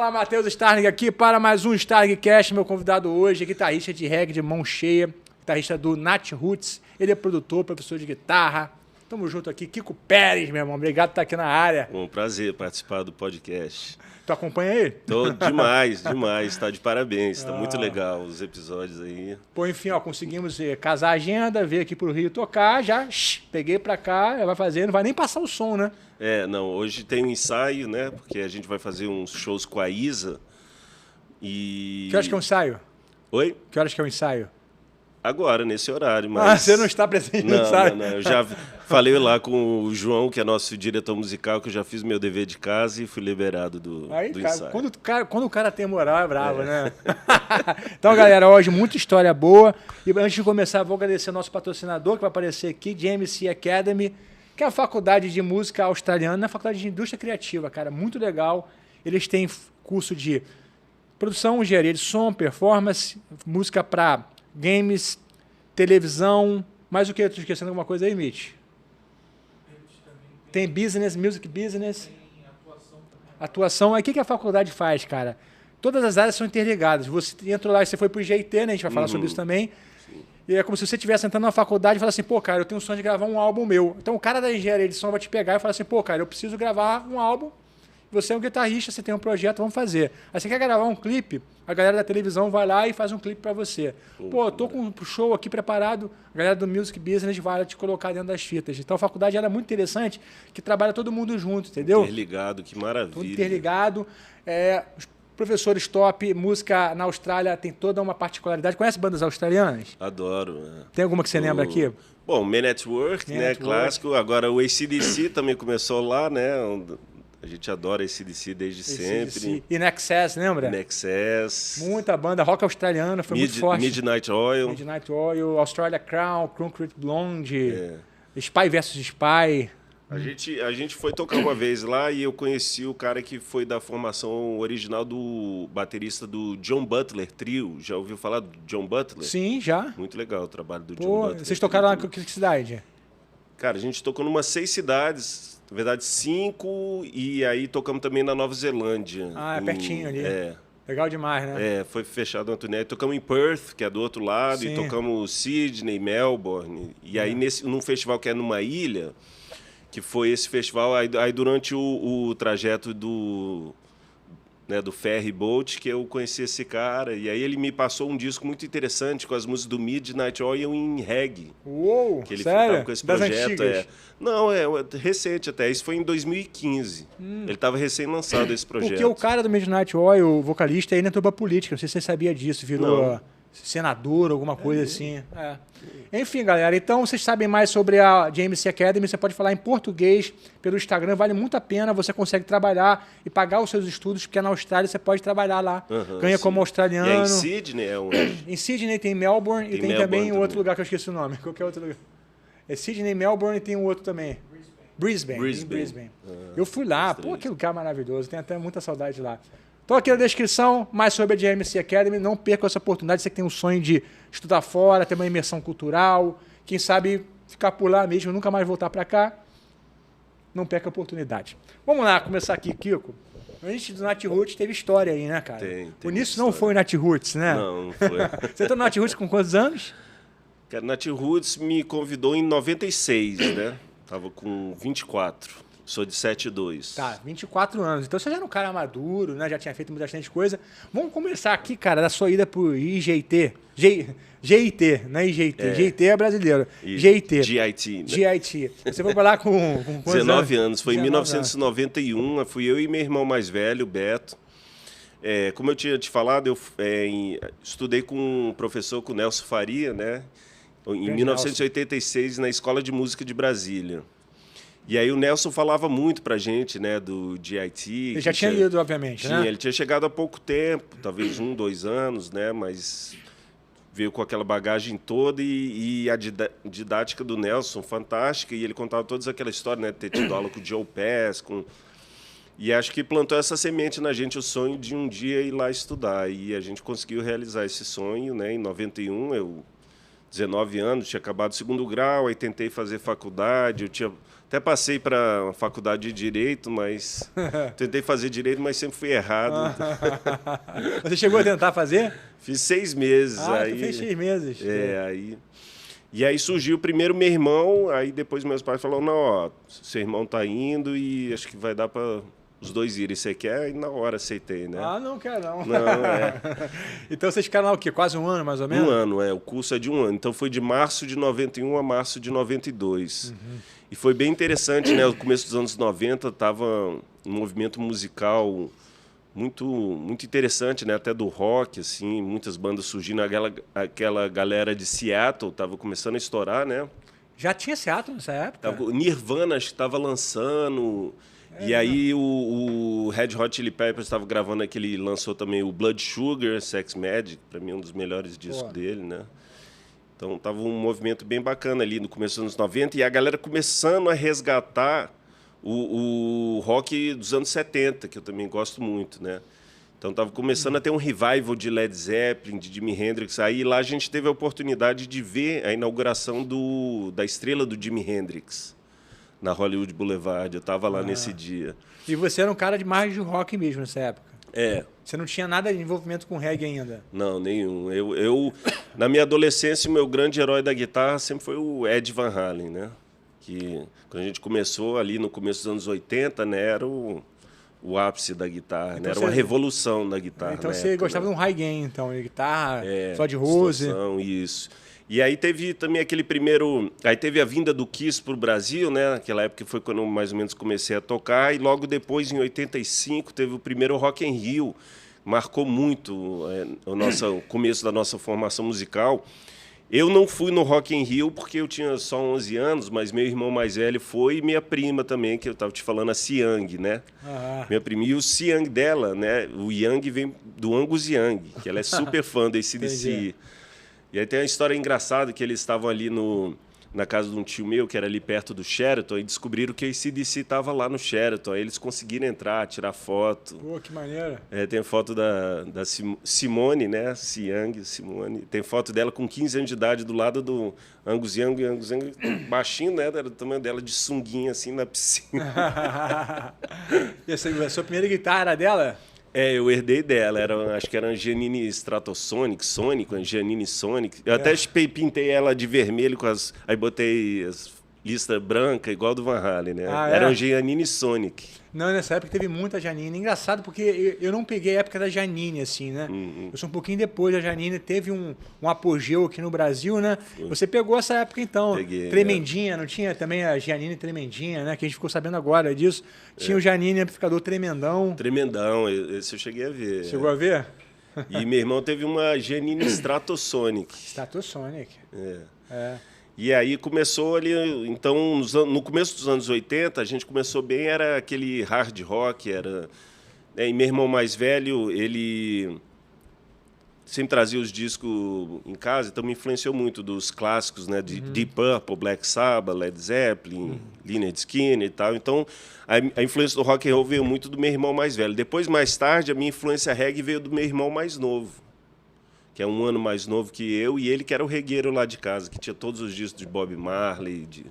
Fala, Matheus Starling aqui para mais um Starlingcast. Meu convidado hoje é guitarrista de reggae de mão cheia, guitarrista do Nat Roots. Ele é produtor, professor de guitarra. Tamo junto aqui, Kiko Pérez, meu irmão. Obrigado por estar aqui na área. Um prazer participar do podcast. Tu acompanha ele? Tô demais, demais. Tá de parabéns. Tá muito legal os episódios aí. Pô, enfim, ó, conseguimos casar a agenda, vir aqui pro Rio tocar, já peguei pra cá, vai fazer, não vai nem passar o som, né? Não, hoje tem um ensaio, né? Porque a gente vai fazer uns shows com a Isa. E... Que horas que é o ensaio? Oi? Que horas que é o ensaio? Agora, nesse horário, mas... você não está presente no ensaio? Não. Eu já falei lá com o João, que é nosso diretor musical, que eu já fiz meu dever de casa e fui liberado do ensaio. Quando o cara tem moral, é bravo, né? Então, galera, hoje muita história boa. E antes de começar, vou agradecer ao nosso patrocinador, que vai aparecer aqui, JMC Academy, que é a faculdade de música australiana, a faculdade de indústria criativa, cara, muito legal. Eles têm curso de produção, engenharia de som, performance, música para games, televisão, mais o que? Estou esquecendo alguma coisa aí, Mitch? Tem business, music business. Tem atuação. Aí o que a faculdade faz, cara? Todas as áreas são interligadas. Você entrou lá e você foi pro GIT, né? A gente vai falar sobre isso também. E é como se você estivesse entrando na faculdade e falasse assim, pô, cara, eu tenho um sonho de gravar um álbum meu. Então o cara da engenharia de som vai te pegar e falar assim, pô, cara, eu preciso gravar um álbum. Você é um guitarrista, você tem um projeto, vamos fazer. Aí você quer gravar um clipe, a galera da televisão vai lá e faz um clipe para você. Pô, tô com um show aqui preparado, a galera do Music Business vai te colocar dentro das fitas. Então a faculdade ela é muito interessante, que trabalha todo mundo junto, entendeu? Interligado, que maravilha. Tudo interligado. Os professores top, música na Austrália tem toda uma particularidade. Conhece bandas australianas? Adoro. Tem alguma que você lembra aqui? Bom, Man at Work, né? Clássico. Agora o AC/DC também começou lá, né? A gente adora AC/DC desde sempre. E Nexus, lembra? Nexus. Muita banda, rock australiana, foi muito forte. Midnight Oil. Midnight Oil, Australia Crown, Concrete Blonde, Spy vs Spy. A gente foi tocar uma vez lá e eu conheci o cara que foi da formação original do baterista do John Butler Trio. Já ouviu falar do John Butler? Sim, já. Muito legal o trabalho do Pô, John Butler. Vocês tocaram lá em que cidade? Cara, a gente tocou em umas 6 cidades, na verdade 5, e aí tocamos também na Nova Zelândia. É pertinho ali. É. Legal demais, né? Foi fechado uma turnê. Tocamos em Perth, que é do outro lado, Sim. e tocamos Sydney, Melbourne. E aí num festival que é numa ilha, que foi esse festival, aí durante o trajeto do ferry boat, que eu conheci esse cara, e aí ele me passou um disco muito interessante com as músicas do Midnight Oil em reggae. Uou, que ele sério? tava com esse Das projeto. antigas? Não, recente até. Isso foi em 2015. Ele estava recém-lançado esse projeto. Porque o cara do Midnight Oil, o vocalista, ele entrou pra política. Não sei se você sabia disso, virou senador, alguma coisa assim. Enfim, galera, então vocês sabem mais sobre a JMC Academy, você pode falar em português pelo Instagram, vale muito a pena, você consegue trabalhar e pagar os seus estudos, porque na Austrália você pode trabalhar lá, ganha como australiano. E é em Sydney? Em Sydney tem Melbourne e tem também um outro lugar que eu esqueci o nome, qualquer outro lugar. É Sydney, Melbourne e tem um outro também. Brisbane. Eu fui lá, pô, que lugar maravilhoso, tenho até muita saudade lá. Então aqui na descrição, mais sobre a JMC Academy, não perca essa oportunidade, você que tem um sonho de estudar fora, ter uma imersão cultural, quem sabe ficar por lá mesmo, nunca mais voltar para cá, não perca a oportunidade. Vamos lá, começar aqui, Kiko. Antes do Nat Roots teve história aí, né, cara? Tem O início não foi o Nat Roots, né? Não foi. Você entrou no Nat Roots com quantos anos? Cara, Nat Roots me convidou em 96, né? Tava com 24. Sou de 72. Tá, 24 anos. Então você já era um cara maduro, né? Já tinha feito bastante coisa. Vamos começar aqui, cara, da sua ida pro IGT. GIT, não é IGT. GIT é brasileiro. GIT. GIT. Né? GIT. Você foi pra lá com 19 anos. Foi em 1991. Fui eu e meu irmão mais velho, Beto. Como eu tinha te falado, eu estudei com um professor, com o Nelson Faria, né? Em 1986, na Escola de Música de Brasília. E aí o Nelson falava muito pra gente, né, do GIT. Ele já tinha lido, obviamente, né? Ele tinha chegado há pouco tempo, talvez 1, 2 anos, né, mas veio com aquela bagagem toda e a didática do Nelson fantástica, e ele contava toda aquela história, né, ter tido aula com o Joe Pass, e acho que plantou essa semente na gente, o sonho de um dia ir lá estudar, e a gente conseguiu realizar esse sonho, né, em 91, eu 19 anos, tinha acabado o 2º grau, aí tentei fazer faculdade, até passei para a faculdade de Direito, mas tentei fazer Direito, mas sempre fui errado. Você chegou a tentar fazer? Fiz 6 meses. Aí, tu fez 6 meses. Aí... E aí surgiu primeiro meu irmão, aí depois meus pais falaram, não, ó, seu irmão tá indo e acho que vai dar para os dois irem. Você quer? E na hora aceitei, né? Ah, não quero não. Não, Então vocês ficaram lá o quê? Quase um ano, mais ou menos? Um ano, o curso é de um ano. Então foi de março de 91 a março de 92. E foi bem interessante, né? No começo dos anos 90 estava um movimento musical muito interessante, né? Até do rock, assim, muitas bandas surgindo. Aquela galera de Seattle estava começando a estourar, né? Já tinha Seattle nessa época? Nirvana acho que estava lançando. E aí o Red Hot Chili Peppers estava gravando lançou também o Blood Sugar, Sex Magic, para mim um dos melhores discos dele, né? Então estava um movimento bem bacana ali no começo dos anos 90 e a galera começando a resgatar o rock dos anos 70, que eu também gosto muito, né? Então estava começando a ter um revival de Led Zeppelin, de Jimi Hendrix. Aí lá a gente teve a oportunidade de ver a inauguração da estrela do Jimi Hendrix na Hollywood Boulevard. Eu estava lá nesse dia. E você era um cara de mais de rock mesmo nessa época? É. Você não tinha nada de envolvimento com reggae ainda? Não, nenhum. Eu na minha adolescência, o meu grande herói da guitarra sempre foi o Ed Van Halen, né? Que quando a gente começou ali no começo dos anos 80, né, era o ápice da guitarra, então, né? Era uma revolução da guitarra. Então você época, gostava de um high gain, então, de guitarra, só de Rose. Isso. E aí teve também aquele primeiro... Aí teve a vinda do Kiss para o Brasil, né? Naquela época foi quando mais ou menos comecei a tocar. E logo depois, em 85, teve o primeiro Rock in Rio. Marcou muito o começo da nossa formação musical. Eu não fui no Rock in Rio porque eu tinha só 11 anos, mas meu irmão mais velho foi e minha prima também, que eu estava te falando, a Siang, né? Minha prima. E o Siang dela, né? O Yang vem do Angus Young, que ela é super fã da AC/DC. E aí tem uma história engraçada que eles estavam ali na casa de um tio meu, que era ali perto do Sheraton, e descobriram que a AC/DC estava lá no Sheraton. Aí eles conseguiram entrar, tirar foto. Pô, que maneiro. Tem a foto da Simone, né? Simone. Tem foto dela com 15 anos de idade do lado do Angus Young. Angus Young baixinho, né? Era do tamanho dela, de sunguinha assim na piscina. E a sua primeira guitarra era dela? Eu herdei dela, acho que era uma Giannini Stratosonic, uma Giannini Sonic. Eu até pintei ela de vermelho, aí botei as listas brancas, igual do Van Halen, né? Era uma Giannini Sonic. Não, nessa época teve muita Giannini. Engraçado porque eu não peguei a época da Giannini, assim, né? Eu sou um pouquinho depois da Giannini, teve um apogeu aqui no Brasil, né? Você pegou essa época, então. Peguei, Tremendinha, não tinha também a Giannini Tremendinha, né? Que a gente ficou sabendo agora disso. Tinha o Giannini amplificador tremendão. Tremendão, esse eu cheguei a ver. Chegou a ver? E meu irmão teve uma Giannini Stratosonic. Stratosonic. E aí começou ali, então, no começo dos anos 80, a gente começou bem, era aquele hard rock, e meu irmão mais velho, ele sempre trazia os discos em casa, então me influenciou muito dos clássicos, né, de Deep Purple, Black Sabbath, Led Zeppelin, Lynyrd Skynyrd e tal. Então, a influência do rock and roll veio muito do meu irmão mais velho. Depois, mais tarde, a minha influência reggae veio do meu irmão mais novo, que é um ano mais novo que eu, e ele que era o regueiro lá de casa, que tinha todos os discos de Bob Marley, de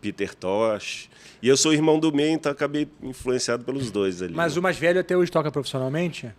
Peter Tosh. E eu sou irmão do meio, então acabei influenciado pelos dois ali. Mas o mais velho até hoje toca profissionalmente?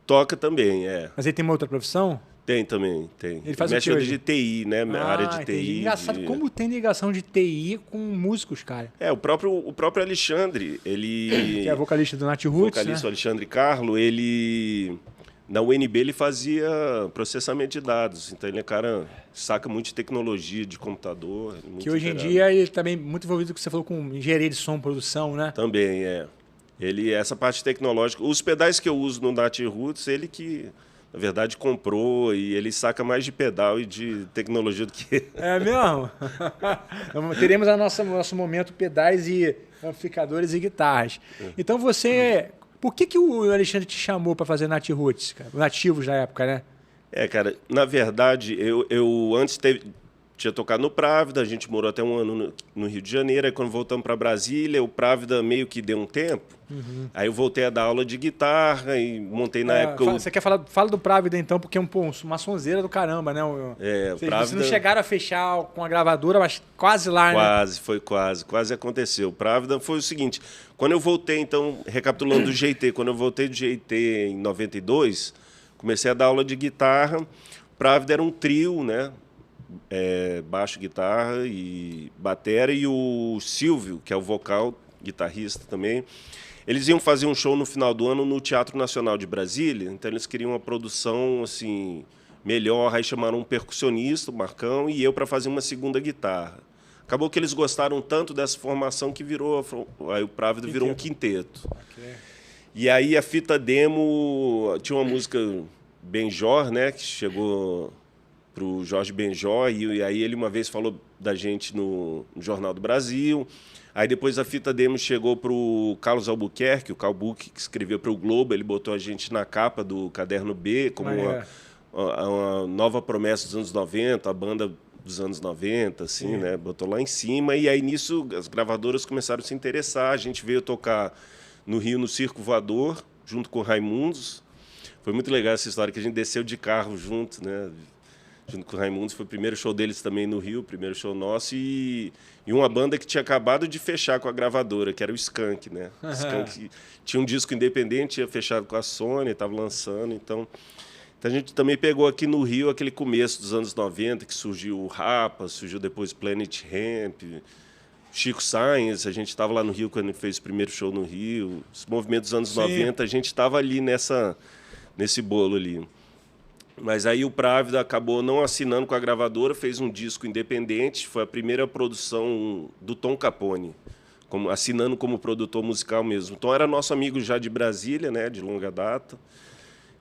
Toca também, Mas ele tem uma outra profissão? Tem também, tem. Ele faz mexe de TI, né? Área de TI. Engraçado como tem ligação de TI com músicos, cara. O próprio Alexandre, ele... Que é vocalista do Nat Roots, vocalista, né? o Alexandre Carlo, ele... Na UNB ele fazia processamento de dados, então ele é cara saca muito de tecnologia, de computador. Muito que hoje em dia ele também muito envolvido com o que você falou com engenharia de som, produção, né? Também, Ele, essa parte tecnológica, os pedais que eu uso no Nat Roots, ele que, na verdade, comprou e ele saca mais de pedal e de tecnologia do que... É mesmo? Teremos nosso momento pedais e amplificadores e guitarras. Então você... Por que o Alexandre te chamou para fazer Nat Roots, cara? Nativos na época, né? Cara, na verdade, eu antes tinha tocado no Právida, a gente morou até um ano no Rio de Janeiro, aí quando voltamos para Brasília, o Právida meio que deu um tempo, aí eu voltei a dar aula de guitarra e montei na época... Você quer falar fala do Právida então, porque é uma sonzeira do caramba, né? Vocês não chegaram a fechar com a gravadora, mas quase lá, quase, né? Foi quase aconteceu. O Právida foi o seguinte, quando eu voltei, então, recapitulando do GT, quando eu voltei do GT em 92, comecei a dar aula de guitarra, o Právida era um trio, né? Baixo, guitarra e bateria, e o Silvio, que é o vocal, guitarrista também, eles iam fazer um show no final do ano no Teatro Nacional de Brasília, então eles queriam uma produção assim melhor, aí chamaram um percussionista, o Marcão, e eu para fazer uma segunda guitarra. Acabou que eles gostaram tanto dessa formação que aí o Právida virou um quinteto. Okay. E aí a fita demo tinha uma música Benjor, né, que chegou para o Jorge Benjor, e aí ele uma vez falou da gente no Jornal do Brasil. Aí depois a fita demo chegou para o Carlos Albuquerque, o Calbuque, que escreveu para o Globo, ele botou a gente na capa do Caderno B, como uma nova promessa dos anos 90, a banda dos anos 90, assim, né? Botou lá em cima, e aí nisso as gravadoras começaram a se interessar, a gente veio tocar no Rio, no Circo Voador, junto com o Raimundos. Foi muito legal essa história, que a gente desceu de carro junto, né? Junto com o Raimundos, foi o primeiro show deles também no Rio, o primeiro show nosso, e uma banda que tinha acabado de fechar com a gravadora, que era o Skank, né? O Skank tinha um disco independente, tinha fechado com a Sony, estava lançando, então a gente também pegou aqui no Rio aquele começo dos anos 90, que surgiu o Rapa, surgiu depois Planet Hemp, Chico Science, a gente estava lá no Rio quando ele fez o primeiro show no Rio, os movimentos dos anos 90, a gente estava ali nesse bolo ali. Mas aí o Právida acabou não assinando com a gravadora, fez um disco independente, foi a primeira produção do Tom Capone, assinando como produtor musical mesmo. Tom era nosso amigo já de Brasília, né, de longa data,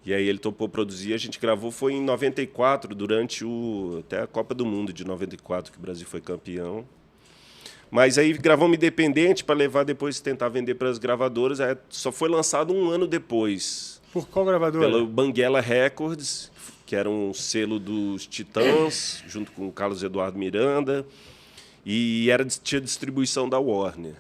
e aí ele topou produzir, a gente gravou, foi em 94, durante até a Copa do Mundo de 94, que o Brasil foi campeão. Mas aí gravamos independente para levar depois, tentar vender para as gravadoras, só foi lançado um ano depois. Por qual gravadora? Pelo Banguela Records, que era um selo dos Titãs, junto com o Carlos Eduardo Miranda, e tinha distribuição da Warner.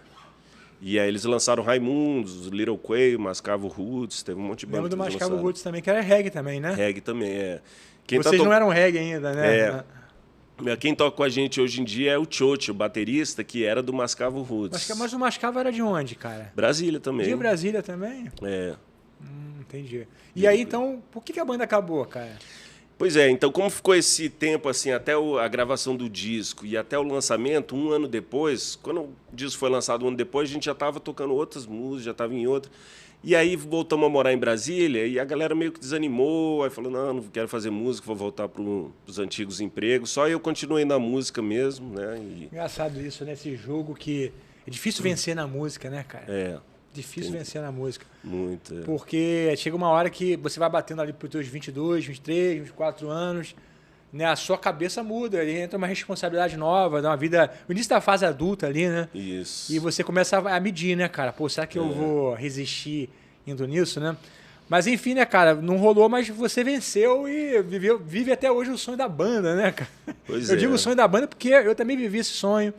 E aí eles lançaram Raimundos, Little Quail, Mascavo Roots, teve um monte de banda. Lembro do Mascavo Roots também, que era reggae também, né? Reggae também, Vocês não eram reggae ainda, né? Quem toca com a gente hoje em dia é o Chochi, o baterista, que era do Mascavo Roots. Mas o Mascavo era de onde, cara? Brasília também. De Brasília também? Entendi. E aí, então, por que a banda acabou, cara? Pois é, então como ficou esse tempo assim, até a gravação do disco e até o lançamento, um ano depois, quando o disco foi lançado um ano depois, a gente já estava tocando outras músicas, já estava em outra. E aí voltamos a morar em Brasília e a galera meio que desanimou, aí falou, não quero fazer música, vou voltar para os antigos empregos. Só eu continuei na música mesmo, né? Engraçado isso, né? Esse jogo que é difícil vencer na música, né, cara? Difícil vencer na música. Muito. Porque chega uma hora que você vai batendo ali para os teus 22, 23, 24 anos, né? A sua cabeça muda, aí entra uma responsabilidade nova, dá uma vida... O início da fase adulta ali, né? Isso. E você começa a medir, né, cara? Pô, será que eu vou resistir indo nisso, né? Mas enfim, né, cara? Não rolou, mas você venceu e vive até hoje o sonho da banda, né, cara? Pois eu digo o sonho da banda porque eu também vivi esse sonho.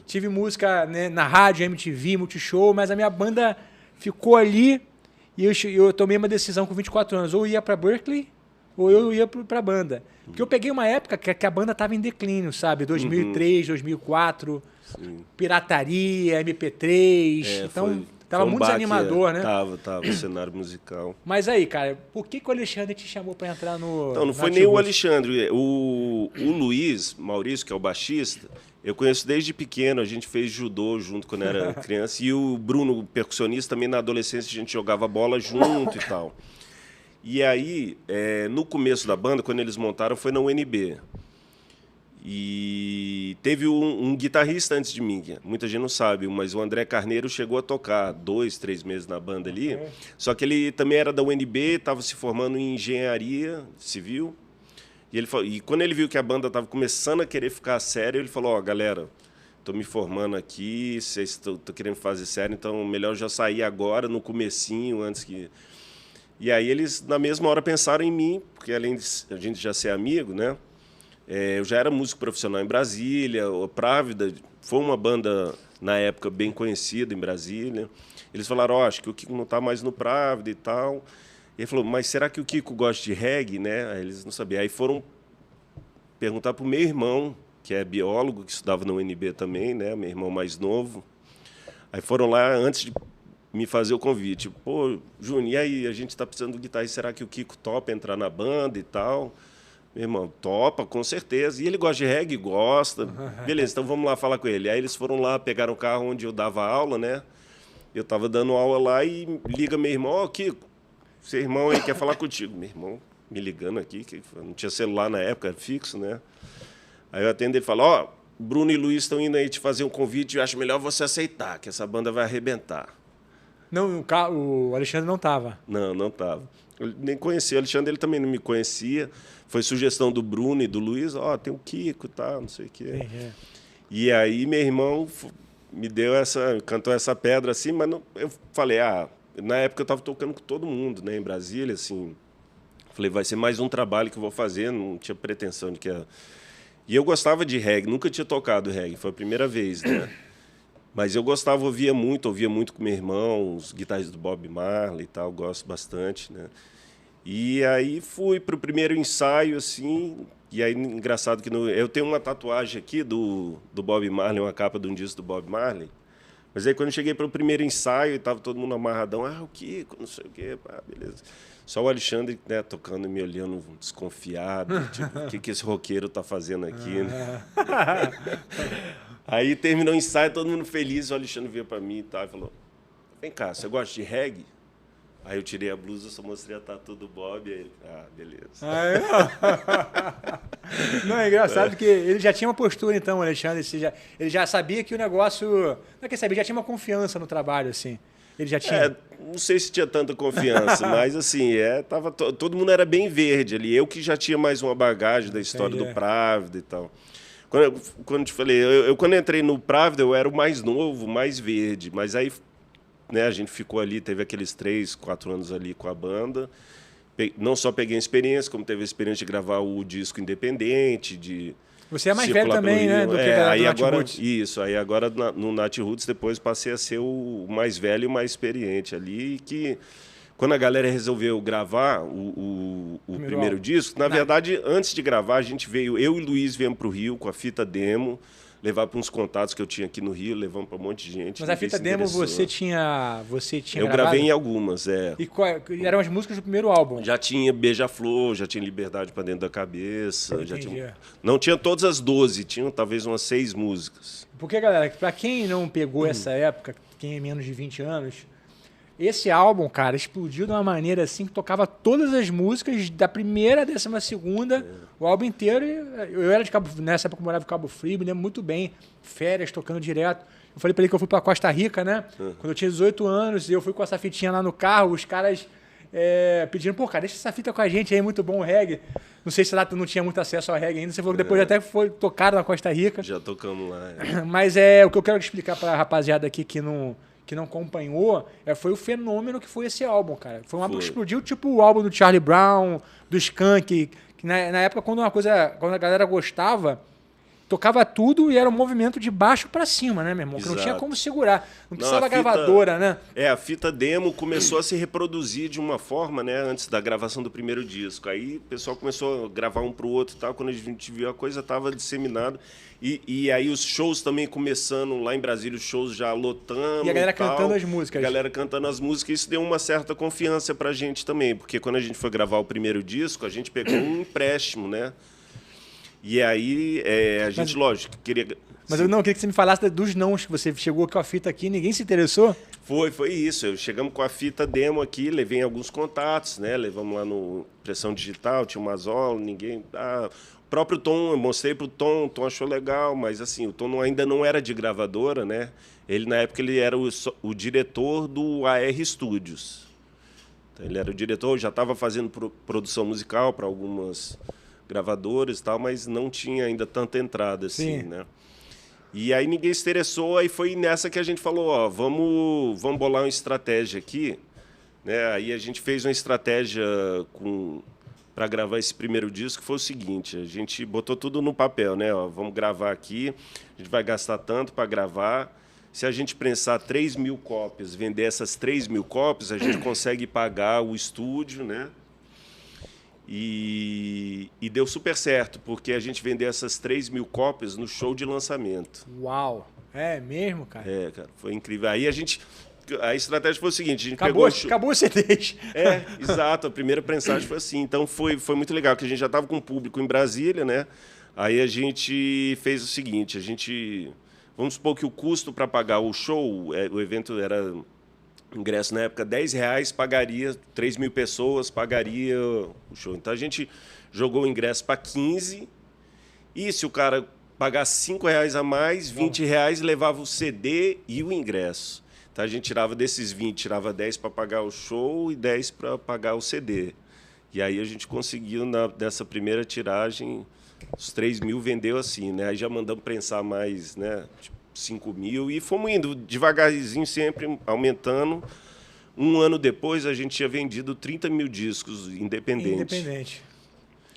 Tive música, né, na rádio, MTV, Multishow, mas a minha banda ficou ali e eu tomei uma decisão com 24 anos. Ou ia para Berkeley ou eu ia para a banda. Porque eu peguei uma época que a banda estava em declínio, sabe? 2003, 2004, pirataria, MP3. Então... Tava muito desanimador, né? Tava o cenário musical. Mas aí, cara, por que o Alexandre te chamou para entrar no... Não foi nem o Alexandre. O Luiz Maurício, que é o baixista, eu conheço desde pequeno. A gente fez judô junto quando era criança. E o Bruno, o percussionista, também na adolescência a gente jogava bola junto e tal. E aí, no começo da banda, quando eles montaram, foi na UNB. E teve um guitarrista antes de mim, muita gente não sabe, mas o André Carneiro chegou a tocar 2, 3 meses na banda ali. Só que ele também era da UNB, estava se formando em engenharia civil. E quando ele viu que a banda estava começando a querer ficar sério, ele falou, galera, estou me formando aqui, vocês estão querendo fazer sério, então melhor já sair agora, no comecinho, antes que... E aí eles, na mesma hora, pensaram em mim, porque além de a gente já ser amigo, né? Eu já era músico profissional em Brasília, o Právida foi uma banda, na época, bem conhecida em Brasília. Eles falaram, acho que o Kiko não está mais no Právida e tal. E ele falou, mas será que o Kiko gosta de reggae, né? Aí eles não sabiam. Aí foram perguntar para o meu irmão, que é biólogo, que estudava na UNB também, né? Meu irmão mais novo. Aí foram lá, antes de me fazer o convite. Pô, Júnior, e aí? A gente está precisando de guitarra. Será que o Kiko topa entrar na banda e tal? Meu irmão, topa, com certeza. E ele gosta de reggae? Gosta. Beleza, então vamos lá falar com ele. Aí eles foram lá, pegaram o carro onde eu dava aula, né? Eu estava dando aula lá e liga meu irmão, ó, Kiko, seu irmão aí quer falar contigo. Meu irmão me ligando aqui, que não tinha celular na época, era fixo, né? Aí eu atendo, ele fala, ó, Bruno e Luiz estão indo aí te fazer um convite e eu acho melhor você aceitar, que essa banda vai arrebentar. Não, o Alexandre não estava. Não estava. Eu nem conhecia. O Alexandre, ele também não me conhecia. Foi sugestão do Bruno e do Luiz. Ó, tem o Kiko e tal, não sei o quê. E aí meu irmão me deu cantou essa pedra assim, mas não, eu falei, na época eu estava tocando com todo mundo, né, em Brasília, assim. Falei, vai ser mais um trabalho que eu vou fazer, não tinha pretensão de que era. E eu gostava de reggae, nunca tinha tocado reggae, foi a primeira vez, né? Mas eu gostava, ouvia muito com meu irmão, os guitarristas do Bob Marley e tal, gosto bastante, né? E aí fui para o primeiro ensaio, assim, e aí engraçado que eu tenho uma tatuagem aqui do Bob Marley, uma capa de um disco do Bob Marley, mas aí quando eu cheguei para o primeiro ensaio, estava todo mundo amarradão, o Kiko, não sei o quê, beleza. Só o Alexandre, né, tocando e me olhando desconfiado, tipo, o que esse roqueiro tá fazendo aqui, né? Aí terminou o ensaio, todo mundo feliz, o Alexandre veio para mim e tal, e falou, vem cá, você gosta de reggae? Aí eu tirei a blusa, só mostrei a tatu do Bob, e aí ele, beleza. Não, é engraçado porque ele já tinha uma postura, então, o Alexandre, ele já sabia que o negócio... Não é que ele sabia, já tinha uma confiança no trabalho, assim. Ele já tinha... Não sei se tinha tanta confiança, mas assim, todo mundo era bem verde ali. Eu que já tinha mais uma bagagem da história do Právida e tal. Quando eu te falei, quando entrei no Právida, eu era o mais novo, mais verde, mas aí, né, a gente ficou ali, teve aqueles 3, 4 anos ali com a banda. Não só peguei a experiência, como teve a experiência de gravar o disco independente, de... Você é mais velho também, né? Do que aí do agora, Nat Roots. isso, aí agora no Nat Roots depois passei a ser o mais velho e o mais experiente ali, que quando a galera resolveu gravar o primeiro disco, na verdade, antes de gravar, a gente veio, eu e o Luiz viemos para o Rio com a fita demo, levar para uns contatos que eu tinha aqui no Rio, levamos para um monte de gente. Mas a fita demo você tinha eu gravado? Gravei em algumas, E eram as músicas do primeiro álbum? Já tinha Beija-Flor, já tinha Liberdade para Dentro da Cabeça. Entendi. Não tinha todas as 12, tinham talvez umas 6 músicas. Porque, galera, para quem não pegou essa época, quem é menos de 20 anos, esse álbum, cara, explodiu de uma maneira assim que tocava todas as músicas da primeira à 12ª, o álbum inteiro. Eu era de nessa época eu morava em Cabo Frio, me lembro muito bem, férias, tocando direto. Eu falei pra ele que eu fui pra Costa Rica, né? Quando eu tinha 18 anos, e eu fui com essa fitinha lá no carro, os caras pedindo, pô, cara, deixa essa fita com a gente aí, muito bom o reggae. Não sei se lá tu não tinha muito acesso ao reggae ainda, você falou que depois até foi tocado na Costa Rica. Já tocamos lá. Mas o que eu quero explicar pra rapaziada aqui que não acompanhou, foi o fenômeno que foi esse álbum, cara. Foi um álbum que explodiu, tipo o álbum do Charlie Brown, do Skank, que na época, quando a galera gostava, tocava tudo e era um movimento de baixo para cima, né, meu irmão? Que não tinha como segurar. Não precisava gravadora, né? A fita demo começou a se reproduzir de uma forma, né, antes da gravação do primeiro disco. Aí o pessoal começou a gravar um pro outro e tal. Quando a gente viu, a coisa estava disseminada. E aí os shows também começando lá em Brasília, os shows já lotando. E a galera cantando as músicas. A galera cantando as músicas, isso deu uma certa confiança pra gente também. Porque quando a gente foi gravar o primeiro disco, a gente pegou um empréstimo, né? E aí, a gente, lógico, queria... Mas eu queria que você me falasse dos nãos, que você chegou com a fita aqui, ninguém se interessou? Foi isso. Chegamos com a fita demo aqui, levei alguns contatos, né? Levamos lá no Pressão Digital, tinha uma Zola, ninguém... O próprio Tom, eu mostrei pro Tom, o Tom achou legal, mas assim, o Tom ainda não era de gravadora, né? Ele, na época, ele era o diretor do AR Studios. Então, ele era o diretor, já estava fazendo produção musical para algumas gravadoras e tal, mas não tinha ainda tanta entrada assim, né? E aí ninguém se interessou, aí foi nessa que a gente falou, ó, vamos bolar uma estratégia aqui, né? Aí a gente fez uma estratégia com para gravar esse primeiro disco foi o seguinte: a gente botou tudo no papel, né? Ó, vamos gravar aqui, a gente vai gastar tanto para gravar. Se a gente prensar 3.000 cópias, vender essas 3.000 cópias, a gente consegue pagar o estúdio, né? E deu super certo, porque a gente vendeu essas 3.000 cópias no show de lançamento. Uau! É mesmo, cara? É, cara, foi incrível. Aí a estratégia foi o seguinte: a gente acabou os CDs. É, exato. A primeira prensagem foi assim. Então foi muito legal, que a gente já estava com o público em Brasília, né? Aí a gente fez o seguinte: vamos supor que o custo para pagar o show, o evento era ingresso na época R$10, pagaria 3.000 pessoas, pagaria o show. Então a gente jogou o ingresso para 15, e se o cara pagasse R$5 a mais, R$20 levava o CD e o ingresso. Então a gente tirava desses 20, tirava 10 para pagar o show e 10 para pagar o CD. E aí a gente conseguiu, dessa primeira tiragem, os 3.000 vendeu assim, né? Aí já mandamos prensar mais, né? Tipo, 5.000 e fomos indo devagarzinho, sempre aumentando. Um ano depois, a gente tinha vendido 30.000 discos independente.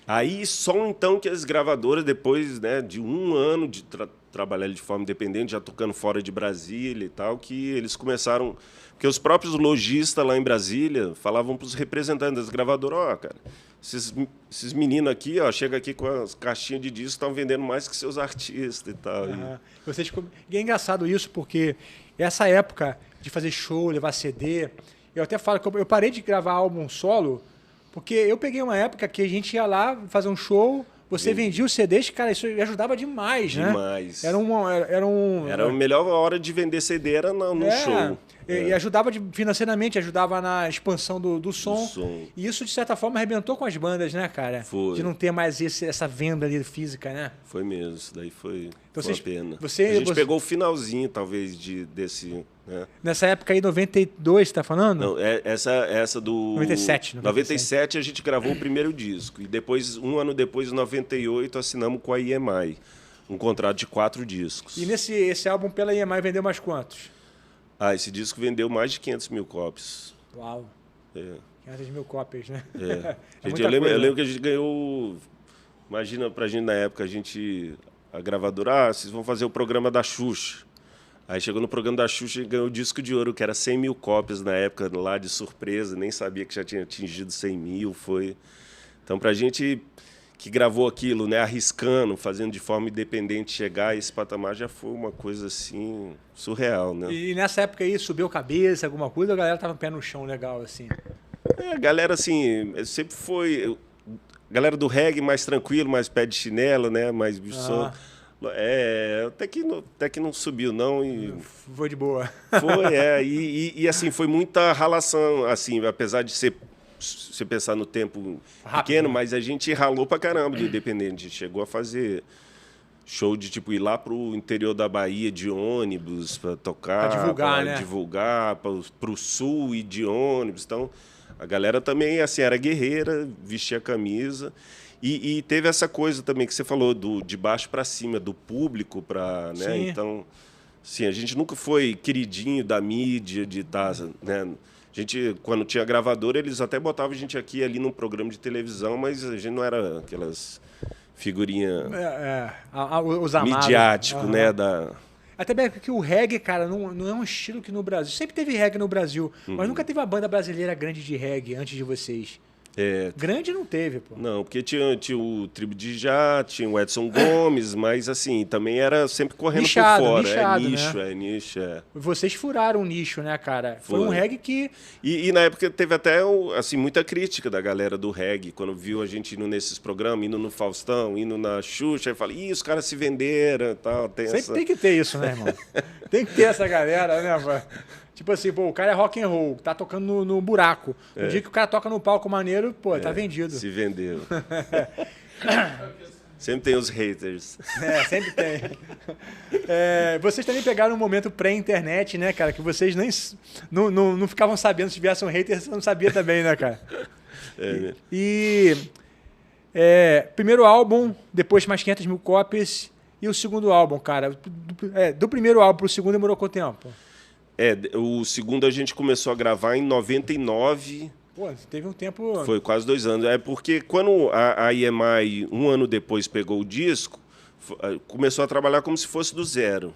Aí, só então que as gravadoras, depois, né, de um ano de trabalhar de forma independente, já tocando fora de Brasília e tal, que eles começaram... Porque os próprios lojistas lá em Brasília falavam para os representantes das gravadoras: ó, cara, esses meninos aqui, ó, chegam aqui com as caixinhas de discos, estão vendendo mais que seus artistas e tal. E é engraçado isso, porque essa época de fazer show, levar CD, eu até falo que eu parei de gravar álbum solo, porque eu peguei uma época que a gente ia lá fazer um show, você vendia os CDs, cara, isso ajudava demais, né? Demais. Era a melhor hora de vender CD era no show. E ajudava financeiramente, ajudava na expansão do som. E isso, de certa forma, arrebentou com as bandas, né, cara? Foi. De não ter mais essa venda ali física, né? Foi mesmo, isso daí foi então, uma pena. A gente pegou o finalzinho, talvez, desse... Né? Nessa época aí, 92, você tá falando? Não, essa do... 97. 97 a gente gravou o primeiro disco. E depois, um ano depois, em 98, assinamos com a EMI. Um contrato de 4 discos. E esse álbum pela EMI vendeu mais quantos? Esse disco vendeu mais de 500.000 cópias. Uau. 500.000 cópias, né? Eu lembro que a gente ganhou... Imagina pra gente, na época, a gravadora, vocês vão fazer o programa da Xuxa. Aí chegou no programa da Xuxa e ganhou o disco de ouro, que era 100.000 cópias na época, lá de surpresa, nem sabia que já tinha atingido 100.000. Então, pra gente que gravou aquilo, né, arriscando, fazendo de forma independente, chegar a esse patamar, já foi uma coisa assim surreal, né? E nessa época aí subiu cabeça, alguma coisa, ou a galera tava pé no chão legal assim? A galera assim, sempre foi... A galera do reggae mais tranquilo, mais pé de chinelo, né, mais bicho. Até que não subiu, não. Foi de boa. Foi, e assim, foi muita ralação, assim, apesar de ser... Se pensar no tempo pequeno, mas a gente ralou pra caramba de independente. A gente chegou a fazer show de tipo ir lá pro interior da Bahia de ônibus para tocar, pra divulgar, né? Divulgar pro sul e de ônibus. Então, a galera também assim era guerreira, vestia a camisa. E teve essa coisa também que você falou de baixo para cima, do público para, né? Sim. Então, assim, a gente nunca foi queridinho da mídia, de estar, né? A gente, quando tinha gravadora, eles até botavam a gente aqui e ali num programa de televisão, mas a gente não era aquelas figurinhas midiático, né? Até bem que o reggae, cara, não é um estilo que no Brasil... Sempre teve reggae no Brasil, mas nunca teve uma banda brasileira grande de reggae antes de vocês. Grande não teve, pô. Não, porque tinha o Tribo de Já, tinha o Edson Gomes, mas assim, também era sempre correndo nichado, por fora. Nichado, né? Nicho. Vocês furaram um nicho, né, cara? Foi um reggae que... E na época teve até assim, muita crítica da galera do reggae, quando viu a gente indo nesses programas, indo no Faustão, indo na Xuxa, aí fala, os caras se venderam e tal. Sempre tem que ter isso, né, irmão? Tem que ter essa galera, né, mano? Tipo assim, pô, o cara é rock and roll, tá tocando no buraco. No dia que o cara toca no palco maneiro, pô, tá vendido. Se vendeu. Sempre tem os haters. Sempre tem. Vocês também pegaram um momento pré-internet, né, cara? Que vocês nem não ficavam sabendo se viesse um hater, você não sabia também, né, cara? Primeiro álbum, depois mais 500.000 cópias. E o segundo álbum, cara? Do primeiro álbum pro segundo demorou quanto tempo? O segundo a gente começou a gravar em 99. Pô, teve um tempo... Foi quase 2 anos. É porque quando a EMI, um ano depois, pegou o disco, começou a trabalhar como se fosse do zero.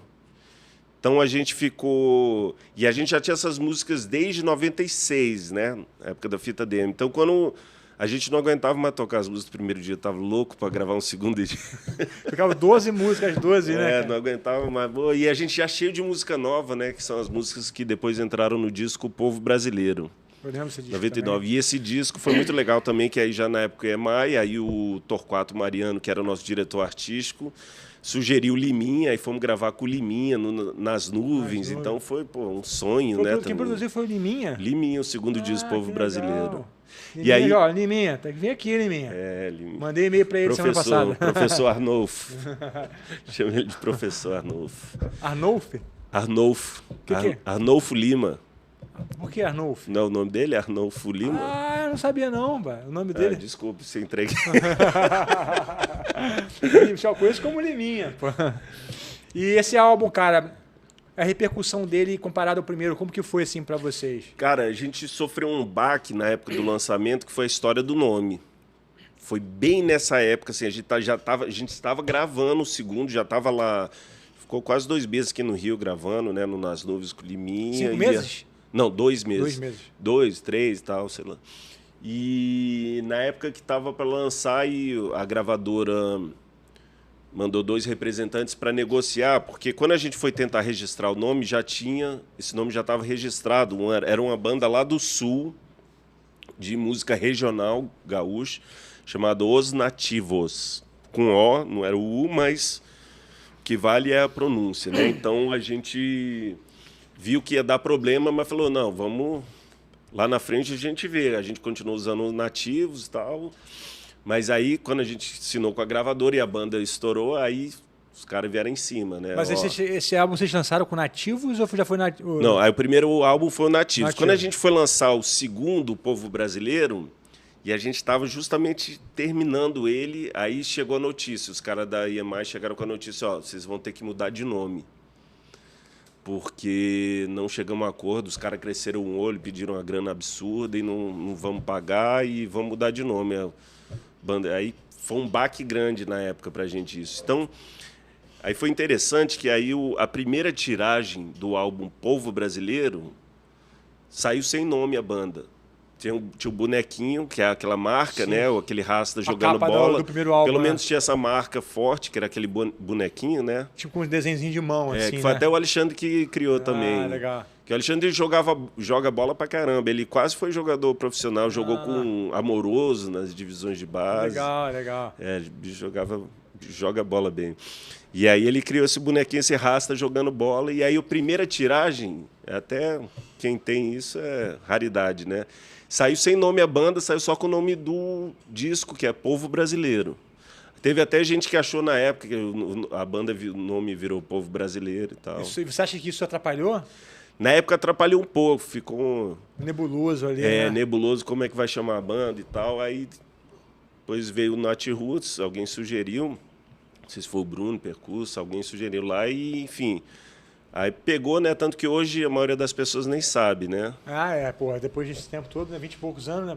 Então a gente ficou... E a gente já tinha essas músicas desde 96, né? Na época da fita demo. Então quando a gente não aguentava mais tocar as músicas do primeiro dia, eu tava louco para gravar um segundo dia. Ficava 12 músicas, 12, né? Cara? Não aguentava mais. E a gente já cheio de música nova, né? Que são as músicas que depois entraram no disco O Povo Brasileiro. Eu lembro desse disco 99. Também. E esse disco foi muito legal também, que aí já na época EMI, aí o Torquato Mariano, que era o nosso diretor artístico, sugeriu Liminha, aí fomos gravar com o Liminha nas nuvens. Então foi um sonho, né? Quem produziu foi o Liminha? Liminha, o segundo disco Povo Brasileiro. Liminha, e aí, ó, Liminha, tem que vir aqui, Liminha. Liminha. Mandei e-mail para ele semana passada. Professor Arnolfo. Chama ele de professor Arnolfo. Arnolfo? Arnolfo. Que é? Arnolfo Lima. Por que Arnolfo? Não, o nome dele é Arnolfo Lima. Eu não sabia não, o nome dele. Desculpa, você entreguei. Só conheço como Liminha. Pô. E esse álbum, cara, a repercussão dele comparado ao primeiro, como que foi assim para vocês? Cara, a gente sofreu um baque na época do lançamento, que foi a história do nome. Foi bem nessa época, assim, a gente estava gravando o segundo, já estava lá, ficou quase 2 meses aqui no Rio gravando, né, no Nas Nuvens com o Liminha. 5 meses? Não, 2 meses. 2 meses. 2, 3 e tal, sei lá. E na época que estava para lançar, e a gravadora mandou 2 representantes para negociar, porque quando a gente foi tentar registrar o nome, esse nome já estava registrado. Era uma banda lá do Sul, de música regional gaúcha, chamada Os Nativos. Com O, não era o U, mas o que vale é a pronúncia, né? Então a gente viu que ia dar problema, mas falou, não, vamos... Lá na frente a gente vê. A gente continuou usando os Nativos e tal. Mas aí, quando a gente assinou com a gravadora e a banda estourou, aí os caras vieram em cima, né? Mas esse álbum vocês lançaram com Nativos ou já foi Nativos? Não, aí o primeiro álbum foi o Nativos. Quando a gente foi lançar o segundo, O Povo Brasileiro, e a gente estava justamente terminando ele, aí chegou a notícia. Os caras da EMI chegaram com a notícia, vocês vão ter que mudar de nome. Porque não chegamos a acordo, os caras cresceram um olho, pediram uma grana absurda e não vamos pagar e vamos mudar de nome. Aí foi um baque grande na época pra gente isso. Então, aí foi interessante que aí a primeira tiragem do álbum Povo Brasileiro saiu sem nome a banda. Tinha o bonequinho, que é aquela marca, né? Ou aquele rasta jogando bola. Do primeiro álbum, pelo menos tinha essa marca forte, que era aquele bonequinho, né? Tipo com um desenhozinho de mão, assim, que foi até o Alexandre que criou também. Legal. Que o Alexandre joga bola pra caramba. Ele quase foi jogador profissional, jogou com Amoroso nas divisões de base. Legal. Ele joga bola bem. E aí ele criou esse bonequinho, esse rasta jogando bola. E aí a primeira tiragem, até quem tem isso é raridade, né? Saiu sem nome a banda, saiu só com o nome do disco, que é Povo Brasileiro. Teve até gente que achou na época que a banda, o nome virou Povo Brasileiro e tal. Você acha que isso atrapalhou? Na época atrapalhou um pouco, ficou... Nebuloso ali, né? Nebuloso, como é que vai chamar a banda e tal. Aí depois veio o Nat Roots, alguém sugeriu, não sei se foi o Bruno, Percurso, alguém sugeriu lá e, enfim... Aí pegou, né? Tanto que hoje a maioria das pessoas nem sabe, né? Porra, depois desse tempo todo, né? 20 e poucos anos, né?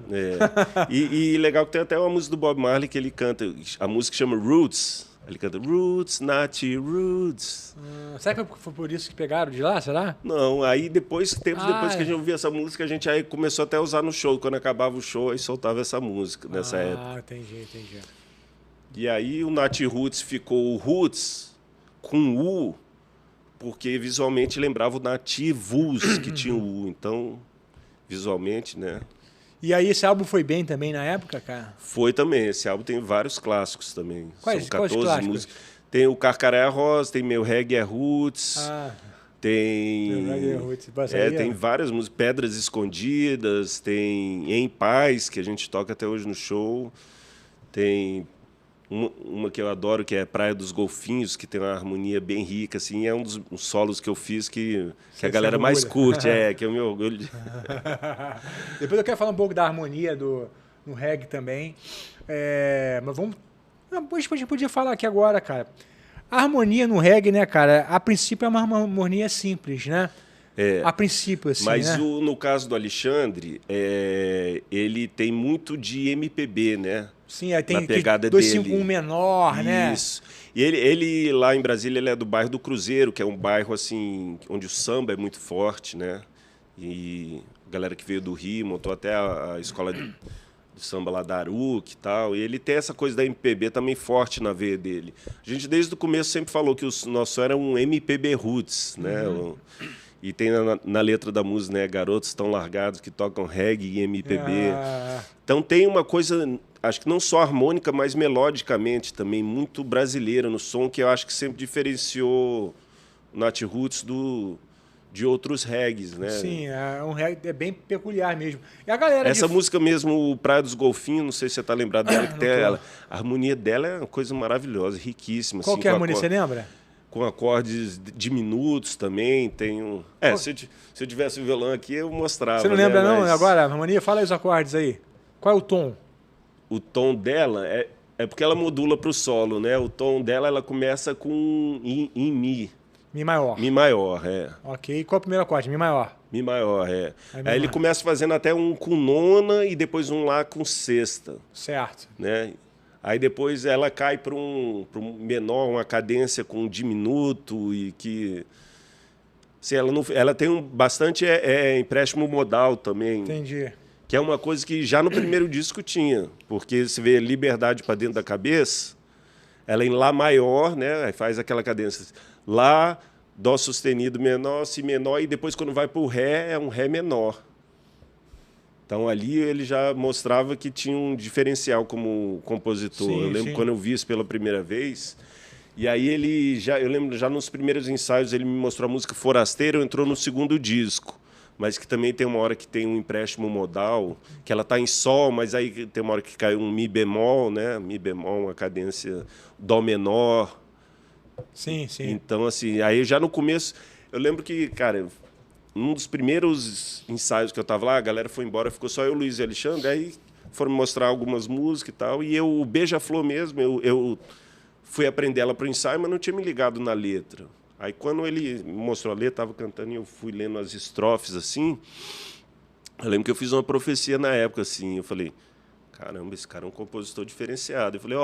E legal que tem até uma música do Bob Marley que ele canta, a música chama Roots. Ele canta Roots, Nat Roots. Será que foi por isso que pegaram de lá, será? Não, aí tempos depois que a gente ouviu essa música, a gente aí começou até a usar no show. Quando acabava o show, aí soltava essa música nessa época. Entendi. E aí o Nat Roots ficou o Roots com U, porque visualmente lembrava o Nativos, que tinha o U. Então, visualmente, né? E aí esse álbum foi bem também na época, cara? Foi também. Esse álbum tem vários clássicos também. Quais 14 clássicos? músicas. Tem o Carcará Rosa, tem Meu Reggae é Roots. Tem... Meu Reggae é Roots. Tem várias músicas. Pedras Escondidas, tem Em Paz, que a gente toca até hoje no show. Tem... Uma que eu adoro, que é Praia dos Golfinhos, que tem uma harmonia bem rica, assim, é um dos solos que eu fiz que a galera mais curte, que eu me orgulho de... Depois eu quero falar um pouco da harmonia no reggae também, mas vamos... A gente podia falar aqui agora, cara. A harmonia no reggae, né, cara, a princípio é uma harmonia simples, né? a princípio, assim, mas né? no caso do Alexandre, ele tem muito de MPB, né? Sim, aí tem na pegada 251 dele. menor, né? Isso. E ele lá em Brasília, ele é do bairro do Cruzeiro, que é um bairro assim onde o samba é muito forte, né? E a galera que veio do Rio montou até a escola de samba lá da Aruc e tal. E ele tem essa coisa da MPB também forte na veia dele. A gente desde o começo sempre falou que o nosso era um MPB roots, né? E tem na letra da música, né? Garotos tão largados que tocam reggae e MPB. Então tem uma coisa, acho que não só harmônica, mas melodicamente também muito brasileira no som, que eu acho que sempre diferenciou o Nat Roots de outros reggaes, né? Sim, é um reggae bem peculiar mesmo. E a galera essa música mesmo, o Praia dos Golfinhos, não sei se você está lembrado dela, que tem ela, a harmonia dela é uma coisa maravilhosa, riquíssima. Qual assim, que é a harmonia, você lembra? Com acordes diminutos também, tem um... se eu tivesse o violão aqui, eu mostrava. Você não lembra, né? não? Agora, a harmonia, fala aí os acordes aí. Qual é o tom? O tom dela é porque ela modula para o solo, né? O tom dela, ela começa com em Mi. Mi maior. Mi maior, Ok, qual é o primeiro acorde? Mi maior. Mi maior, Aí ele começa fazendo até um com nona e depois um lá com sexta. Certo. Né? Aí depois ela cai para um menor, uma cadência com diminuto e que... Assim, ela tem bastante empréstimo modal também. Entendi. Que é uma coisa que já no primeiro disco tinha. Porque você vê Liberdade para Dentro da Cabeça, ela em Lá maior, né? Aí faz aquela cadência. Lá, Dó sustenido menor, Si menor, e depois quando vai para o Ré, é um Ré menor. Então ali ele já mostrava que tinha um diferencial como compositor. Sim, eu lembro quando eu vi isso pela primeira vez. E aí eu lembro já nos primeiros ensaios ele me mostrou a música Forasteiro, entrou no segundo disco, mas que também tem uma hora que tem um empréstimo modal, que ela está em Sol, mas aí tem uma hora que cai um Mi bemol, né? Mi bemol, uma cadência Dó menor. Sim, sim. Então assim, aí já no começo, eu lembro que, cara, um dos primeiros ensaios que eu estava lá, a galera foi embora, ficou só eu, Luiz e Alexandre, aí foram mostrar algumas músicas e tal, e o Beija-Flor mesmo, eu fui aprender ela para o ensaio, mas não tinha me ligado na letra. Aí quando ele me mostrou a letra, estava cantando e eu fui lendo as estrofes assim, eu lembro que eu fiz uma profecia na época, assim, eu falei, caramba, esse cara é um compositor diferenciado. Eu falei,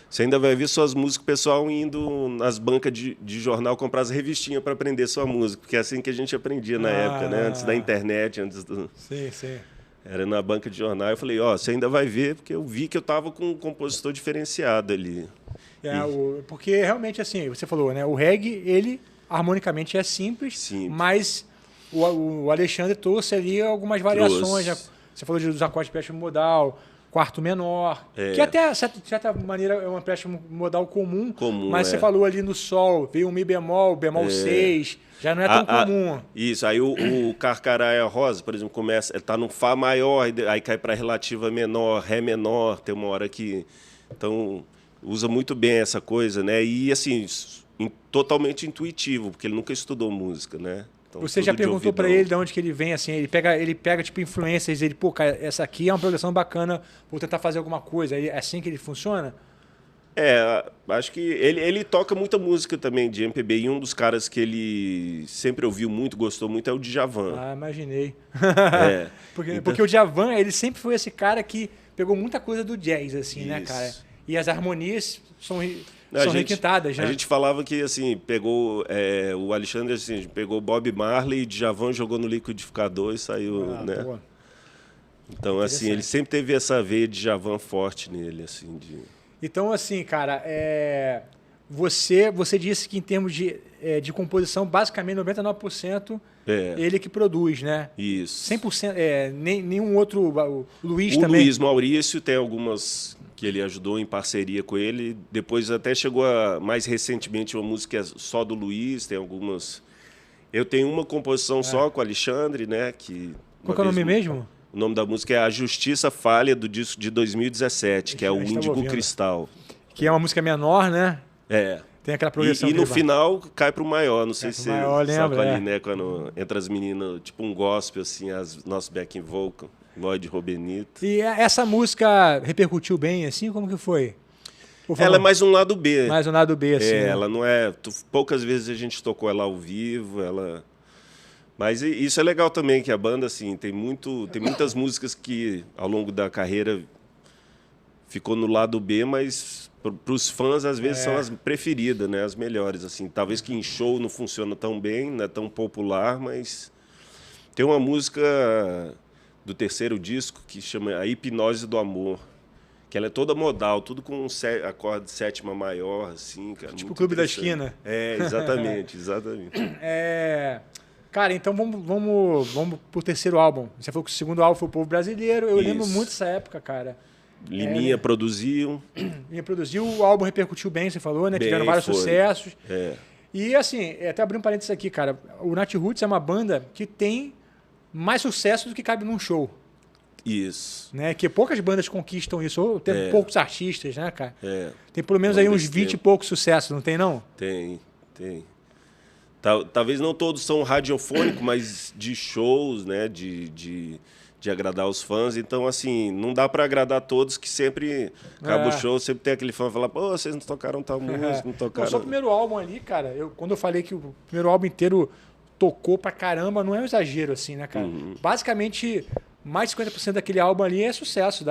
você ainda vai ver suas músicas, o pessoal indo nas bancas de jornal comprar as revistinhas para aprender sua música, porque é assim que a gente aprendia na época, né? Antes da internet, antes do... Sim, sim. Era na banca de jornal. Eu falei, você ainda vai ver, porque eu vi que eu estava com um compositor diferenciado ali. Porque realmente, assim, você falou, né? O reggae, ele harmonicamente é simples. Mas o Alexandre trouxe ali algumas variações. Já, você falou dos acordes de empréstimo modal, quarto menor, que até, de certa maneira, é um empréstimo modal comum, mas você falou ali no Sol, veio um Mi bemol, bemol 6, já não é tão comum. Isso, aí o Carcaraia Rosa, por exemplo, está no Fá maior, aí cai para relativa menor, Ré menor, tem uma hora que... Então, usa muito bem essa coisa, né? E, assim, totalmente intuitivo, porque ele nunca estudou música, né? Então, você já perguntou para ele de onde que ele vem, assim, ele pega tipo influências, ele, pô, cara, essa aqui é uma progressão bacana, vou tentar fazer alguma coisa, é assim que ele funciona? Acho que ele toca muita música também de MPB, e um dos caras que ele sempre ouviu muito, gostou muito, é o Djavan. Imaginei. Porque o Djavan, ele sempre foi esse cara que pegou muita coisa do jazz, assim, né, cara? E as harmonias são requintadas, né? A gente falava que, assim, pegou... o Alexandre, assim, pegou Bob Marley, Djavan jogou no liquidificador e saiu, né? Boa. Então, assim, ele sempre teve essa veia de Djavan forte nele, assim, Então, assim, cara, você disse que em termos de composição, basicamente 99% ele que produz, né? Isso. 100%, nenhum outro... O Luiz também... O Luiz Maurício tem algumas que ele ajudou em parceria com ele. Depois até chegou mais recentemente uma música só do Luiz, tem algumas... Eu tenho uma composição só com o Alexandre, né? Qual que é o nome mesmo? O nome da música é A Justiça Falha, do disco de 2017, que é o Índigo Cristal. Que é uma música menor, né? Tem aquela progressão. E no final cai para o maior, não sei se você sabe ali, né? Quando entra as meninas, tipo um gospel, assim, nosso backing vocal, Lloyd Robenito. E essa música repercutiu bem, assim? Como que foi? Ela é mais um lado B. Mais um lado B, assim. Ela não é... Poucas vezes a gente tocou ela ao vivo, ela... Mas isso é legal também, que a banda assim, tem muitas músicas que ao longo da carreira ficou no lado B, mas para os fãs às vezes são as preferidas, né? As melhores assim. Talvez que em show não funciona tão bem, não é tão popular, mas tem uma música do terceiro disco que chama A Hipnose do Amor, que ela é toda modal, tudo com acorde de sétima maior, assim, cara. Tipo o Clube da Esquina. Exatamente. Cara, então vamos pro terceiro álbum. Você falou que o segundo álbum foi o Povo Brasileiro. Eu lembro muito dessa época, cara. Liminha produziu. Liminha produziu, o álbum repercutiu bem, você falou, né? Bem, tiveram vários sucessos. É. E assim, até abrir um parênteses aqui, cara. O Nat Roots é uma banda que tem mais sucesso do que cabe num show. Isso. Né? Que poucas bandas conquistam isso, ou tem poucos artistas, né, cara? Tem pelo menos aí uns 20 e poucos sucessos, não tem, não? Tem. Talvez não todos são radiofônicos, mas de shows, né? De agradar os fãs. Então, assim, não dá para agradar todos, que sempre acaba o show, sempre tem aquele fã que fala, pô, vocês não tocaram tal música, não tocaram. Só o primeiro álbum ali, cara, quando eu falei que o primeiro álbum inteiro tocou pra caramba, não é um exagero, assim, né, cara? Basicamente, mais de 50% daquele álbum ali é sucesso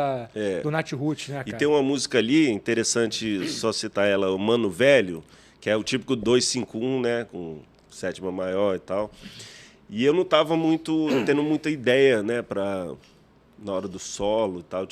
do Nat Roots, né, cara? E tem uma música ali, interessante só citar ela, o Mano Velho, que é o típico 251, né, com sétima maior e tal. E eu não estava tendo muita ideia, né, na hora do solo e tal.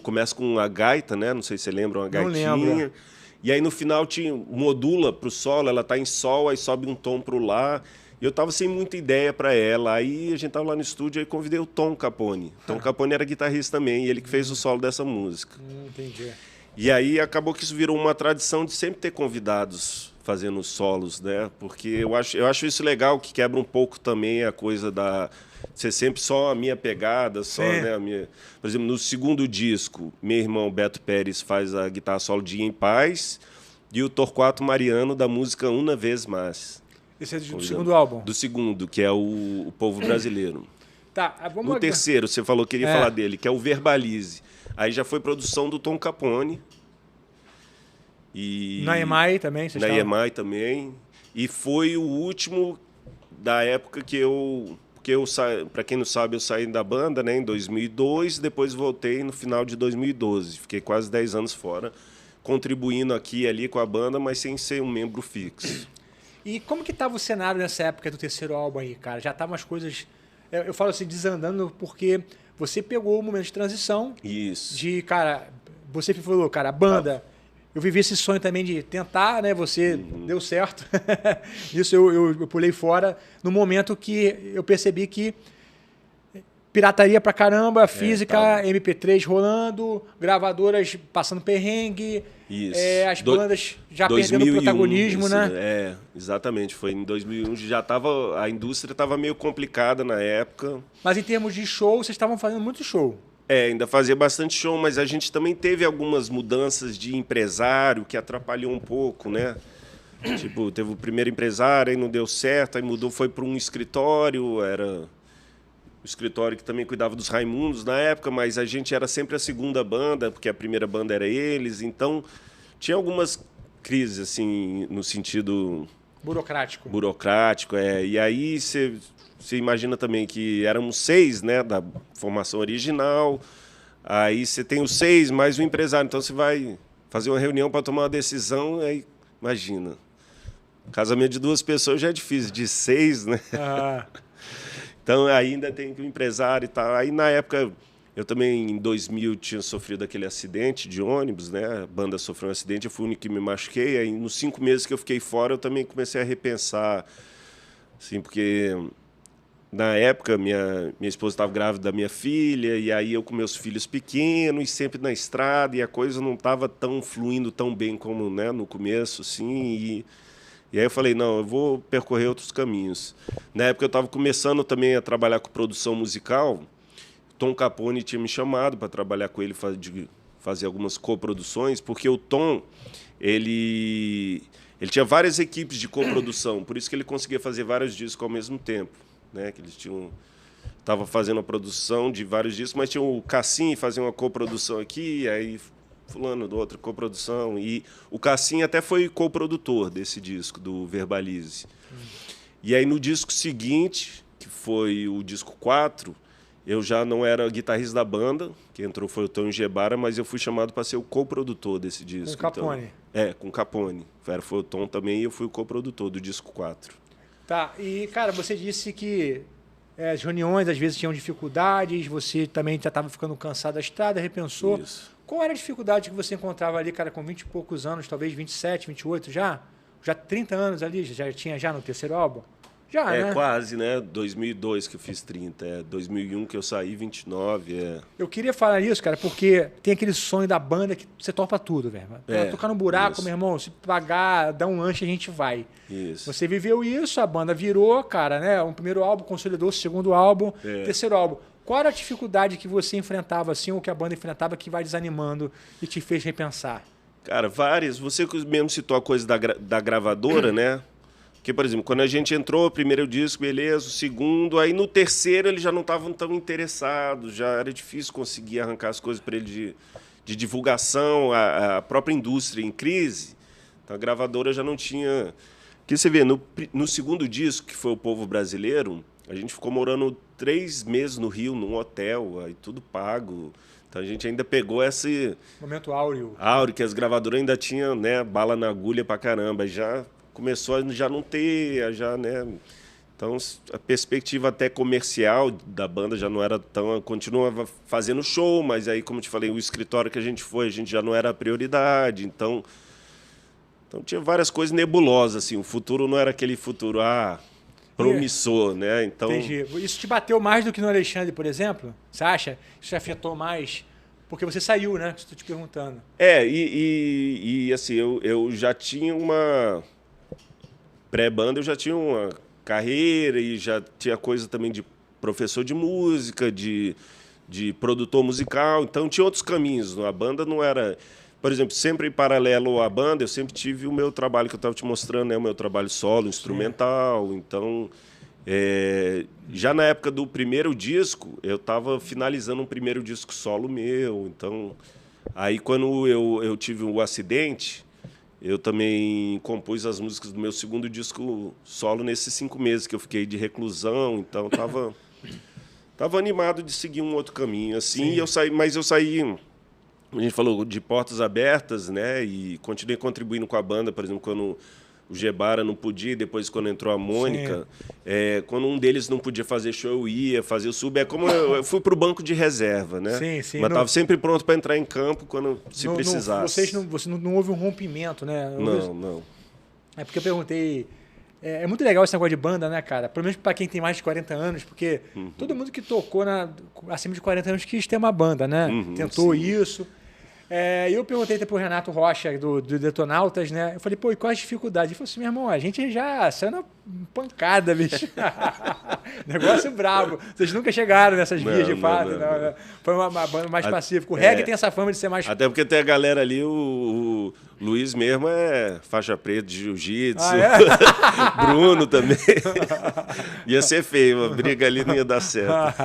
Começa com uma gaita, né, não sei se você lembra, uma gaitinha. Não lembro. E aí no final modula pro solo, ela tá em sol, aí sobe um tom pro lá. E eu tava sem muita ideia para ela. Aí a gente tava lá no estúdio e convidei o Tom Capone. Tom Capone era guitarrista também, e ele que fez o solo dessa música. Entendi. E aí acabou que isso virou uma tradição de sempre ter convidados fazendo solos, né? Porque eu acho isso legal, que quebra um pouco também a coisa da ser sempre só a minha pegada, só, né, a minha. Por exemplo, no segundo disco, meu irmão Beto Pérez faz a guitarra solo Dia em Paz e o Torquato Mariano da música Uma Vez Mais. Esse é do segundo álbum? Do segundo, que é o Povo Brasileiro. Tá, vamos No terceiro, você falou que queria falar dele, que é o Verbalize. Aí já foi produção do Tom Capone. E na EMAI também, na EMAI também. E foi o último da época que para quem não sabe, eu saí da banda, né, em 2002, depois voltei no final de 2012. Fiquei quase 10 anos fora, contribuindo aqui e ali com a banda, mas sem ser um membro fixo. E como que estava o cenário nessa época do terceiro álbum aí, cara? Já estavam as coisas, eu falo assim, desandando, porque você pegou o momento de transição. Isso. Cara, você falou, cara, a banda... Eu vivi esse sonho também de tentar, né? Você deu certo. Isso eu pulei fora no momento que eu percebi que pirataria pra caramba, física, MP3 rolando, gravadoras passando perrengue, as bandas já 2001, perdendo protagonismo, isso, né? Exatamente. Foi em 2001, a indústria estava meio complicada na época. Mas em termos de show, vocês estavam fazendo muito show. Ainda fazia bastante show, mas a gente também teve algumas mudanças de empresário que atrapalhou um pouco, né? Tipo, teve o primeiro empresário, aí não deu certo, aí mudou, foi para um escritório, era o escritório que também cuidava dos Raimundos na época, mas a gente era sempre a segunda banda, porque a primeira banda era eles, então tinha algumas crises, assim, no sentido... Burocrático, e aí você imagina também que éramos 6, né, da formação original, aí você tem os 6 mais o empresário, então você vai fazer uma reunião para tomar uma decisão, aí imagina, casamento de 2 pessoas já é difícil, de 6, né? Então ainda tem o empresário e tal. Aí na época, eu também em 2000 tinha sofrido aquele acidente de ônibus, né? A banda sofreu um acidente, eu fui o único que me machuquei, aí nos 5 meses que eu fiquei fora, eu também comecei a repensar, assim, porque... Na época, minha esposa estava grávida da minha filha, e aí eu com meus filhos pequenos, e sempre na estrada, e a coisa não estava fluindo tão bem como, né, no começo, assim, e aí eu falei, não, eu vou percorrer outros caminhos. Na época eu estava começando também a trabalhar com produção musical, Tom Capone tinha me chamado para trabalhar com ele, fazer algumas coproduções, porque o Tom, ele tinha várias equipes de coprodução, por isso que ele conseguia fazer vários discos ao mesmo tempo. Né, que eles estavam fazendo a produção de vários discos, mas tinha o Cassim fazia uma coprodução aqui, aí fulano do outra coprodução, e o Cassim até foi coprodutor desse disco do Verbalize. E aí no disco seguinte, que foi o disco 4, eu já não era guitarrista da banda, quem entrou foi o Tonho Gebara, mas eu fui chamado para ser o coprodutor desse disco. Com o Capone. Então, com o Capone. Foi o Tom também e eu fui o coprodutor do disco 4. Tá, e cara, você disse que as reuniões às vezes tinham dificuldades, você também já estava ficando cansado da estrada, repensou. Isso. Qual era a dificuldade que você encontrava ali, cara, com 20 e poucos anos, talvez 27, 28 já? Já 30 anos ali, já tinha já no terceiro álbum? Já, né? Quase, né? 2002 que eu fiz 30, 2001 que eu saí, 29, Eu queria falar isso, cara, porque tem aquele sonho da banda que você topa tudo, velho. Tocar no buraco, isso. meu irmão, se pagar, dar um lanche, a gente vai. Isso. Você viveu isso, a banda virou, cara, né? Um primeiro álbum consolidou, o segundo álbum, terceiro álbum. Qual era a dificuldade que você enfrentava, assim, ou que a banda enfrentava que vai desanimando e te fez repensar? Cara, várias. Você mesmo citou a coisa da gravadora, né? Porque, por exemplo, quando a gente entrou, o primeiro disco, beleza, o segundo, aí no terceiro eles já não estavam tão interessados, já era difícil conseguir arrancar as coisas para ele de divulgação, a própria indústria em crise. Então a gravadora já não tinha... Porque você vê, no segundo disco, que foi O Povo Brasileiro, a gente ficou morando 3 meses no Rio, num hotel, aí tudo pago. Então a gente ainda pegou esse... Momento áureo. Áureo, que as gravadoras ainda tinham, né, bala na agulha pra caramba, já... Começou a já não ter, já, né? Então, a perspectiva até comercial da banda já não era tão... Continuava fazendo show, mas aí, como eu te falei, o escritório que a gente já não era a prioridade. Então tinha várias coisas nebulosas, assim. O futuro não era aquele futuro, promissor, né? Então... Entendi. Isso te bateu mais do que no Alexandre, por exemplo? Você acha? Isso te afetou mais... Porque você saiu, né? Estou te perguntando. Assim, eu já tinha uma... Pré-banda eu já tinha uma carreira e já tinha coisa também de professor de música, de produtor musical, então tinha outros caminhos. A banda não era... Por exemplo, sempre em paralelo à banda, eu sempre tive o meu trabalho que eu estava te mostrando, né? O meu trabalho solo, instrumental. Sim. Então, já na época do primeiro disco, eu estava finalizando um primeiro disco solo meu. Então, aí quando eu tive o acidente... Eu também compus as músicas do meu segundo disco solo nesses 5 meses que eu fiquei de reclusão, então tava animado de seguir um outro caminho, assim. Mas eu saí, a gente falou de portas abertas, né? E continuei contribuindo com a banda, por exemplo, quando o Gebara não podia, depois quando entrou a Mônica, quando um deles não podia fazer show, eu ia fazer o sub. É como eu fui para o banco de reserva, né? Sim. Mas estava sempre pronto para entrar em campo quando se precisasse. Você não houve um rompimento, né? Não. É porque eu perguntei... É muito legal esse negócio de banda, né, cara? Pelo menos para quem tem mais de 40 anos, porque todo mundo que tocou acima de 40 anos quis ter uma banda, né? Tentou isso... eu perguntei até pro Renato Rocha, do Detonautas, né? Eu falei, pô, e quais as dificuldades? Ele falou assim, meu irmão, a gente já saiu na pancada, bicho. Negócio brabo. Vocês nunca chegaram nessas vias de fato. Não. Foi uma banda mais pacífica. O reggae tem essa fama de ser mais... Até porque tem a galera ali, o Luiz mesmo é faixa preta de jiu-jitsu. Bruno também. Ia ser feio, uma briga ali não ia dar certo.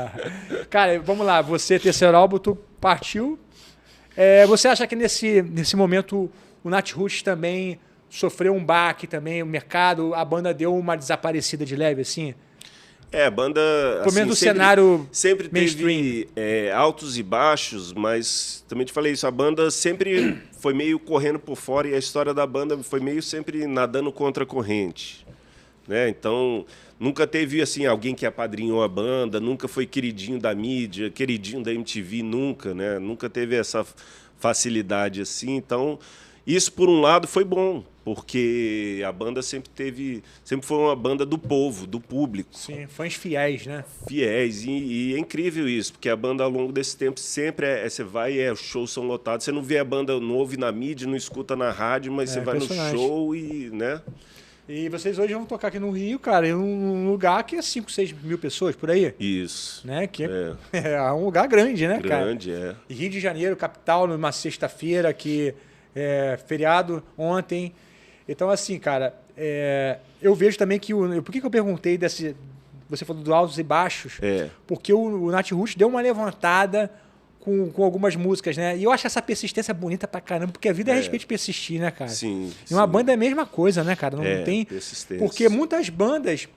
Cara, vamos lá. Você, terceiro álbum, tu partiu... você acha que nesse momento o Nat Roots também sofreu um baque também, o mercado, a banda deu uma desaparecida de leve, assim? A banda... Pelo menos no cenário sempre mainstream. Teve altos e baixos, mas também te falei isso, a banda sempre foi meio correndo por fora e a história da banda foi meio sempre nadando contra a corrente, né? Então... Nunca teve assim alguém que apadrinhou a banda, nunca foi queridinho da mídia, queridinho da MTV, nunca, né? Nunca teve essa facilidade assim. Então, isso por um lado foi bom, porque a banda sempre foi uma banda do povo, do público. Sim, fãs fiéis, né? Fiéis, e é incrível isso, porque a banda ao longo desse tempo sempre você vai os shows são lotados, você não vê a banda, não ouve na mídia, não escuta na rádio, mas você vai no show e, né? E vocês hoje vão tocar aqui no Rio, cara, em um lugar que é 5, 6 mil pessoas, por aí. Isso. Né? Que é um lugar grande, né, cara? Grande, E Rio de Janeiro, capital, numa sexta-feira, que é feriado ontem. Então, assim, cara, eu vejo também que... Por que eu perguntei desse... Você falou do altos e baixos? Porque o Nat Roots deu uma levantada... Com algumas músicas, né? E eu acho essa persistência bonita pra caramba, porque a vida é a respeito de persistir, né, cara? Sim. E uma banda é a mesma coisa, né, cara? Não tem... persistência. Porque muitas bandas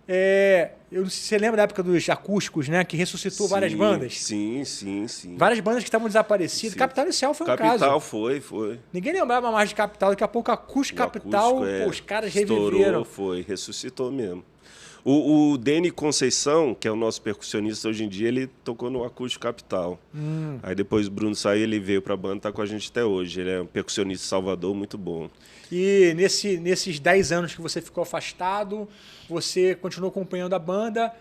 Eu não sei se você lembra da época dos acústicos, né? Que ressuscitou várias bandas. Sim, sim, sim. Várias bandas que estavam desaparecidas. Sim. Capital Inicial foi um caso. Capital foi. Ninguém lembrava mais de Capital. Daqui a pouco Acústico Capital, pô, os caras reviveram. Ressuscitou mesmo. O Deni Conceição, que é o nosso percussionista hoje em dia, ele tocou no Acústico Capital. Aí depois o Bruno saiu, ele veio pra banda, tá com a gente até hoje. Ele é um percussionista de Salvador, muito bom. E nesses 10 anos que você ficou afastado, você continuou acompanhando a banda.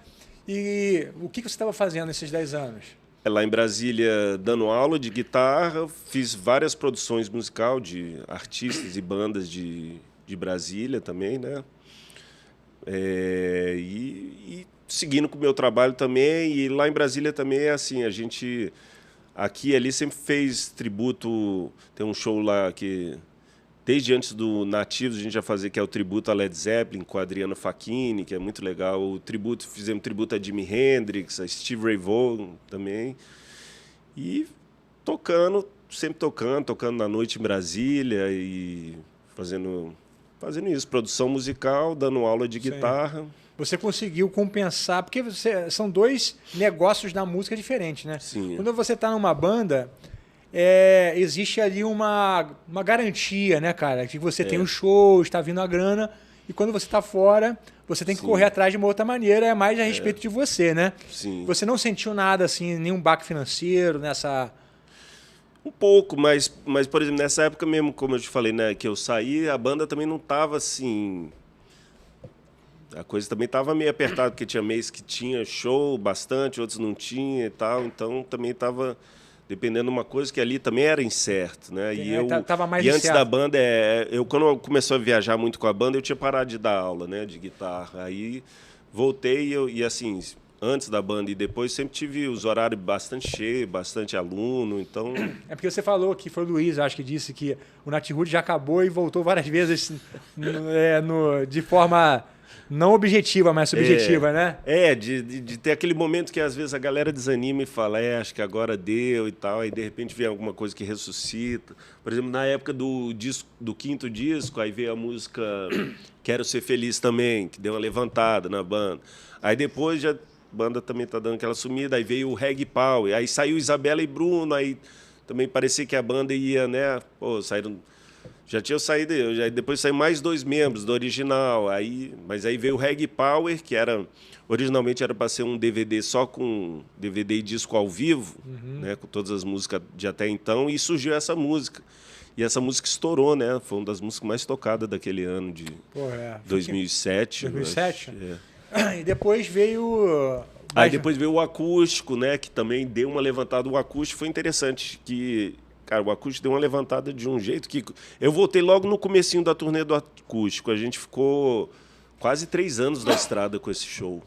E o que você estava fazendo nesses 10 anos? Lá em Brasília, dando aula de guitarra, fiz várias produções musical de artistas e bandas de Brasília também, né? E seguindo com o meu trabalho também. E lá em Brasília também é assim, a gente aqui e ali sempre fez tributo. Tem um show lá que desde antes do Nativos a gente já fazia, que é o tributo a Led Zeppelin com a Adriana Facchini, que é muito legal. Fizemos tributo a Jimi Hendrix, a Steve Ray Vaughan também. E sempre tocando na noite em Brasília e fazendo isso, produção musical, dando aula de guitarra. Você conseguiu compensar, porque são dois negócios da música diferentes, né? Sim. Quando você está numa banda, existe ali uma garantia, né, cara? Que você tem um show, está vindo a grana, e quando você está fora, você tem que correr atrás de uma outra maneira, é mais a respeito de você, né? Sim. Você não sentiu nada, assim, nenhum baque financeiro nessa... Um pouco, mas, por exemplo, nessa época mesmo, como eu te falei, né, que eu saí, a banda também não estava assim... A coisa também estava meio apertada, porque tinha mês que tinha show bastante, outros não tinha e tal, então também estava dependendo de uma coisa que ali também era incerto, né? Tava mais antes incerto. da banda, quando eu comecei a viajar muito com a banda, eu tinha parado de dar aula, né, de guitarra. Aí voltei e assim, antes da banda e depois sempre tive os horários bastante cheios, bastante aluno, então... É porque você falou que foi o Luiz, acho que disse que o Natirude já acabou e voltou várias vezes de forma não objetiva, mas subjetiva, né? De ter aquele momento que às vezes a galera desanima e fala, acho que agora deu e tal, aí de repente vem alguma coisa que ressuscita. Por exemplo, na época do 5º disco, aí veio a música Quero Ser Feliz também, que deu uma levantada na banda. Aí depois já... banda também tá dando aquela sumida, aí veio o Reggae Power, aí saiu Isabela e Bruno, aí também parecia que a banda ia, né, saíram, já tinham saído, depois saiu mais 2 membros do original, mas aí veio o Reggae Power, que originalmente era para ser um DVD só com DVD e disco ao vivo, né, com todas as músicas de até então, e surgiu essa música. E essa música estourou, né, foi uma das músicas mais tocadas daquele ano de 2007. 2007? E depois veio... Aí depois veio o acústico, né? Que também deu uma levantada. O acústico foi interessante, que... Cara, o acústico deu uma levantada de um jeito que... Eu voltei logo no comecinho da turnê do acústico. A gente ficou quase 3 anos na estrada com esse show.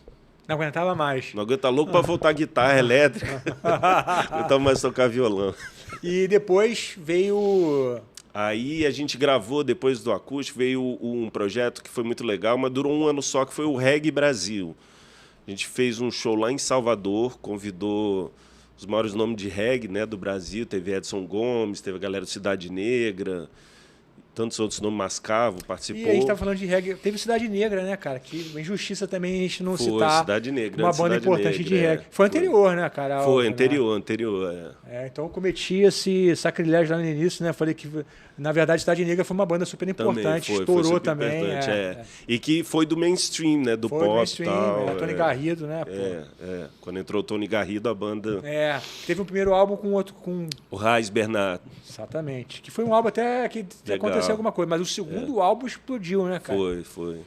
Não aguentava mais. Não aguentava, louco para voltar a guitarra elétrica. Não aguentava mais tocar violão. E depois veio... Aí a gente gravou, depois do acústico, veio um projeto que foi muito legal, mas durou 1 ano só, que foi o Reggae Brasil. A gente fez um show lá em Salvador, convidou os maiores nomes de reggae, né, do Brasil. Teve Edson Gomes, teve a galera do Cidade Negra, tantos outros nomes, Mascavo participou. E a gente estava falando de reggae. Teve Cidade Negra, né, cara? Que uma injustiça também a gente não citar Cidade Negra, uma banda importante de reggae. Foi anterior, né, cara? Foi, anterior. Então eu cometi esse sacrilégio lá no início, né? Falei que, na verdade, Cidade Negra foi uma banda super importante, estourou também. E que foi do mainstream, né? Do pop e tal. Tony Garrido, né? Quando entrou o Tony Garrido, a banda... Teve um primeiro álbum com outro... O Raiz Bernardo. Exatamente. Que foi um álbum até que aconteceu alguma coisa. Mas o segundo álbum explodiu, né, cara? Foi.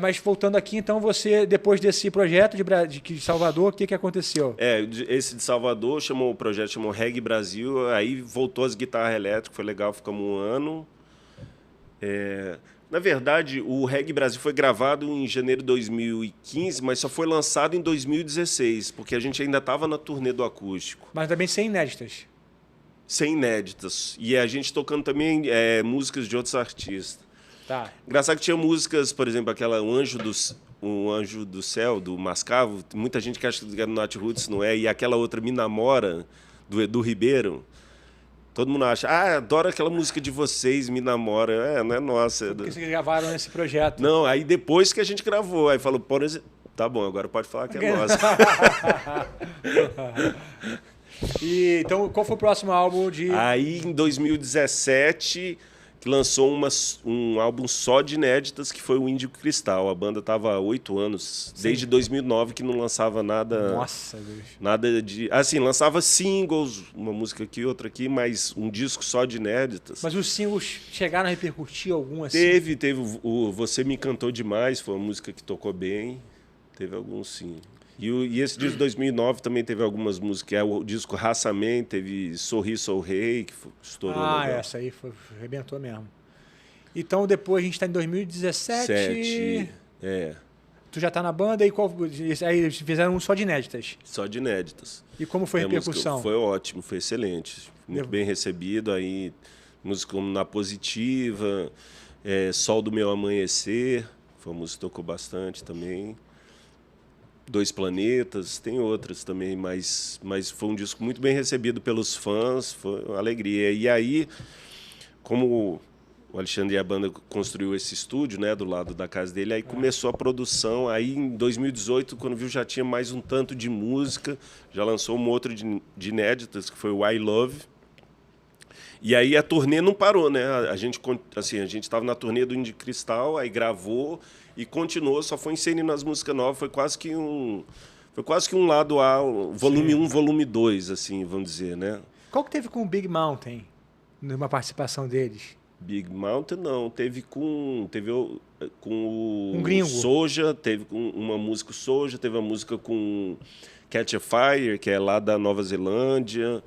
Mas voltando aqui, então, você, depois desse projeto de Salvador, o que aconteceu? Esse de Salvador, o projeto chamou Reggae Brasil, aí voltou as guitarras elétricas, foi legal, ficamos 1 ano. Na verdade, o Reggae Brasil foi gravado em janeiro de 2015, mas só foi lançado em 2016, porque a gente ainda estava na turnê do acústico. Mas também sem inéditas. Sem inéditas. E a gente tocando também músicas de outros artistas. Tá. Engraçado que tinha músicas, por exemplo, aquela Um Anjo do Céu, do Mascavo. Muita gente que acha que é do Natiruts, não é. E aquela outra, Me Namora, do Edu Ribeiro. Todo mundo acha, adoro aquela música de vocês, Me Namora. Não é nossa. Porque vocês gravaram esse projeto. Não, aí depois que a gente gravou. Aí falou, Tá bom, agora pode falar que é nossa. E, então, qual foi o próximo álbum de... Aí, em 2017, que lançou um álbum só de inéditas, que foi o Índio Cristal. A banda estava há 8 anos, Sim. desde 2009, que não lançava nada... Nossa, Deus. Nada de... Assim, lançava singles, uma música aqui, outra aqui, mas um disco só de inéditas. Mas os singles chegaram a repercutir algum assim? Teve o Você Me Encantou Demais, foi uma música que tocou bem. Teve alguns, sim. E esse disco de 2009 também teve algumas músicas. O disco Raça Man, teve Sorri Sou Rei, que estourou legal. Essa aí arrebentou mesmo. Então depois a gente está em 2017. Tu já tá na banda e aí fizeram um só de inéditas. Só de inéditas. E como foi a repercussão? Foi ótimo, foi excelente. Muito bem recebido. Aí, música como Na Positiva, Sol do Meu Amanhecer, foi uma música que tocou bastante também. Dois Planetas, tem outras também, mas foi um disco muito bem recebido pelos fãs, foi uma alegria. E aí, como o Alexandre e a banda construiu esse estúdio, né, do lado da casa dele, aí começou a produção. Aí em 2018, quando viu, já tinha mais um tanto de música, já lançou um outro de inéditas, que foi o I Love. E aí a turnê não parou, né? A gente estava na turnê do Índio Cristal, aí gravou e continuou, só foi inserindo as músicas novas, foi quase que um lado A, volume 1, volume 2, assim, vamos dizer, né? Qual que teve com o Big Mountain, numa participação deles? Big Mountain não, teve com o gringo. Soja, teve com uma música Soja, teve uma música com Catch a Fire, que é lá da Nova Zelândia.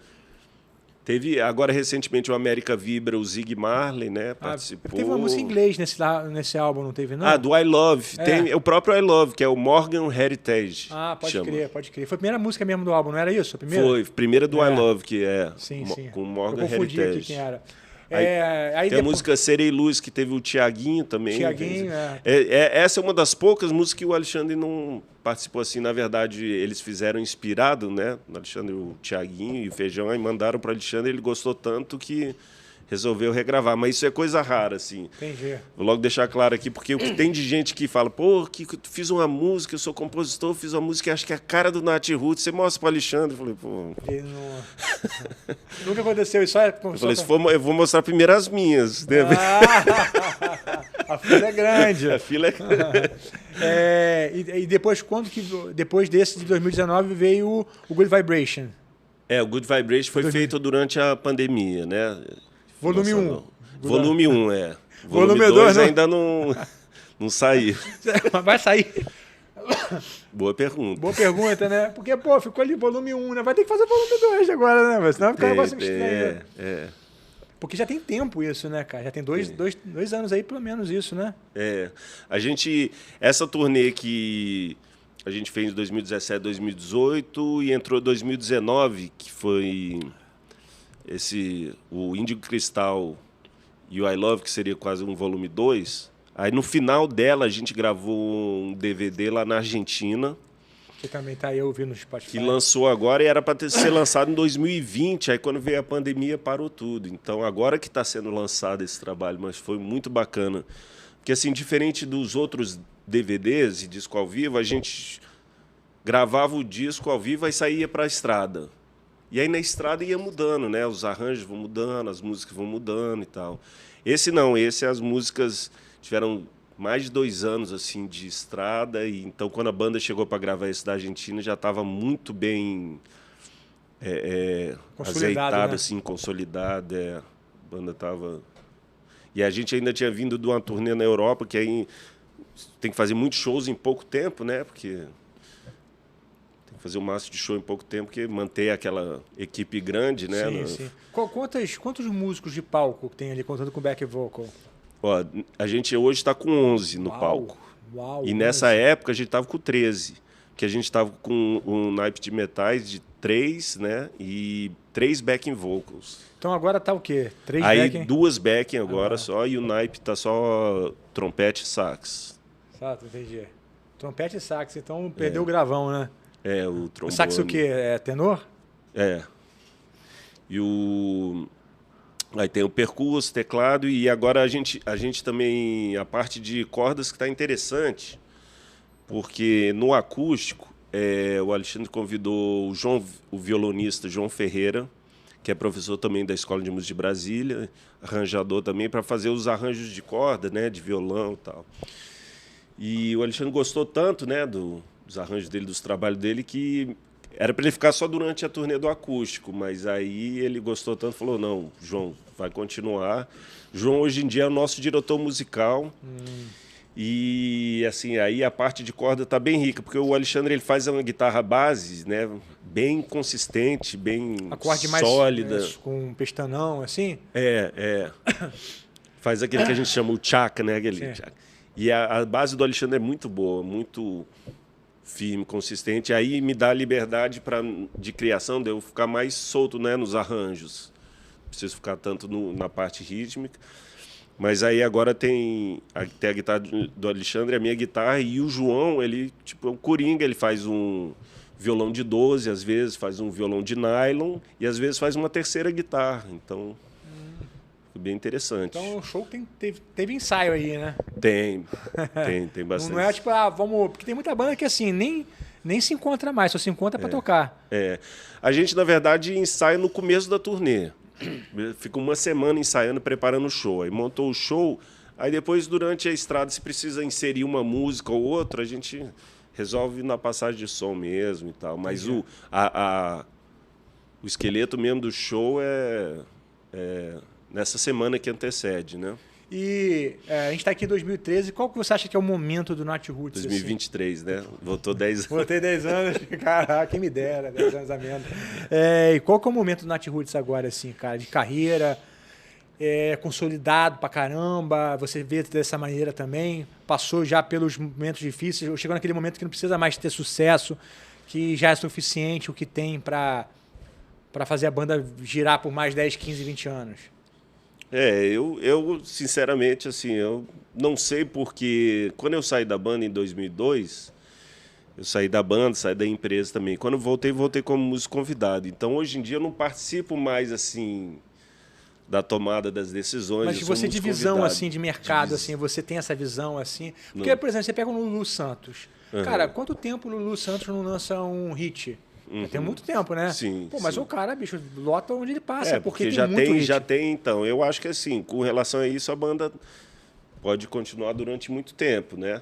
Teve, agora recentemente, o América Vibra, o Zig Marley, né, participou. Teve uma música em inglês nesse álbum, não teve, não? Do I Love. Tem o próprio I Love, que é o Morgan Heritage. Pode crer. Foi a primeira música mesmo do álbum, não era isso? A primeira? Foi, primeira do I Love, que sim. com o Morgan Eu confundi Heritage. aqui quem era. Aí tem a música Serei Luz, que teve o Tiaguinho também. Essa é uma das poucas músicas que o Alexandre não participou assim. Na verdade, eles fizeram inspirado, né? O Alexandre, o Tiaguinho e o Feijão, aí mandaram para o Alexandre, ele gostou tanto que resolveu regravar. Mas isso é coisa rara, assim. Entendi. Vou logo deixar claro aqui, porque o que tem de gente que fala, pô, que fiz uma música, eu sou compositor, fiz uma música, acho que é a cara do Nat Roots, você mostra para o Alexandre. Eu falei, pô... Ele não... Nunca aconteceu isso. Eu falei, eu vou mostrar primeiro as minhas. Né? A fila é grande. A fila é grande. E depois desse, de 2019, veio o Good Vibration. O Good Vibration foi feito durante a pandemia, né? Volume 1. Volume 1, Volume 2 ainda não saiu. Mas vai sair. Boa pergunta. Boa pergunta, né? Porque, ficou ali volume 1, né? Vai ter que fazer volume 2 agora, né? Senão fica um negócio estranho. Porque já tem tempo isso, né, cara? Já tem dois anos aí, pelo menos, isso, né? Essa turnê que a gente fez em 2017, 2018 e entrou em 2019, que foi o Índio Cristal e o I Love, que seria quase um volume 2. Aí no final dela a gente gravou um DVD lá na Argentina. Que também tá aí ouvindo no Spotify. Que lançou agora e era para ser lançado em 2020. Aí quando veio a pandemia parou tudo. Então agora que está sendo lançado esse trabalho, mas foi muito bacana. Porque assim, diferente dos outros DVDs e disco ao vivo, a gente gravava o disco ao vivo e saía para a estrada. E aí na estrada ia mudando, né? Os arranjos vão mudando, as músicas vão mudando e tal. Esse as músicas tiveram mais de 2 anos assim de estrada, e então quando a banda chegou para gravar esse da Argentina já estava muito bem azeitada, né? Assim, consolidada. A banda estava... E a gente ainda tinha vindo de uma turnê na Europa, que aí tem que fazer muitos shows em pouco tempo, né? Porque tem que fazer o máximo de show em pouco tempo, porque manter aquela equipe grande, né? Sim. Quantos músicos de palco tem ali, contando com back vocal? A gente hoje está com 11 no palco. Uau, e nessa época a gente estava com 13. Porque a gente estava com um naipe de metais de 3, né? E 3 backing vocals. Então agora tá o quê? 3 aí backing? 2 backing agora só, e o naipe tá só trompete e sax. Exato, entendi. Trompete e sax, então perdeu o gravão, né? O trombone. O sax o quê? É tenor? E aí tem o percurso, teclado, e agora a gente também, a parte de cordas que está interessante, porque no acústico o Alexandre convidou o violonista João Ferreira, que é professor também da Escola de Música de Brasília, arranjador também, para fazer os arranjos de corda, né, de violão e tal. E o Alexandre gostou tanto, né, dos arranjos dele, dos trabalhos dele, que era para ele ficar só durante a turnê do acústico, mas aí ele gostou tanto, falou, não, João, vai continuar. João, hoje em dia, é o nosso diretor musical. E, assim, aí a parte de corda está bem rica, porque o Alexandre ele faz uma guitarra base, né, bem consistente, bem acorde sólida. Mais com um pestanão, assim? Faz aquele que a gente chama o tchaca, né? Tchaca. E a base do Alexandre é muito boa, muito firme, consistente. Aí me dá a liberdade de criação, de eu ficar mais solto, né, nos arranjos. Não preciso ficar tanto na parte rítmica. Mas aí agora tem a guitarra do Alexandre, a minha guitarra, e o João, ele tipo é um coringa, ele faz um violão de 12, às vezes faz um violão de nylon e às vezes faz uma terceira guitarra. Então, foi bem interessante. Então o show teve ensaio aí, né? Tem bastante. Não é tipo, vamos... Porque tem muita banda que assim, nem se encontra mais, só se encontra para tocar. A gente, na verdade, ensaia no começo da turnê. Fica uma semana ensaiando, preparando o show. Aí montou o show, aí depois, durante a estrada, se precisa inserir uma música ou outra, a gente resolve na passagem de som mesmo e tal. Mas o esqueleto mesmo do show é nessa semana que antecede, né? E a gente está aqui em 2013. Qual que você acha que é o momento do Nat Roots? 2023, assim? Né? Voltou 10 anos. Voltei 10 anos. Caraca, quem me dera, 10 anos a menos. E qual que é o momento do Nat Roots agora, assim, cara? De carreira, consolidado pra caramba. Você vê dessa maneira também? Passou já pelos momentos difíceis. Chegou naquele momento que não precisa mais ter sucesso, que já é suficiente o que tem para fazer a banda girar por mais 10, 15, 20 anos. Eu sinceramente, assim, eu não sei porque quando eu saí da banda em 2002, eu saí da banda, saí da empresa também. Quando eu voltei como músico convidado. Então, hoje em dia, eu não participo mais, assim, da tomada das decisões. Mas você de visão, assim, de mercado, assim, você tem essa visão, assim... Porque, por exemplo, você pega o Lulu Santos. Cara, quanto tempo o Lulu Santos não lança um hit? Tem muito tempo, né? Sim. Mas o cara, bicho, lota onde ele passa, porque já tem muito hit. Já tem, então. Eu acho que, assim, com relação a isso, a banda pode continuar durante muito tempo, né?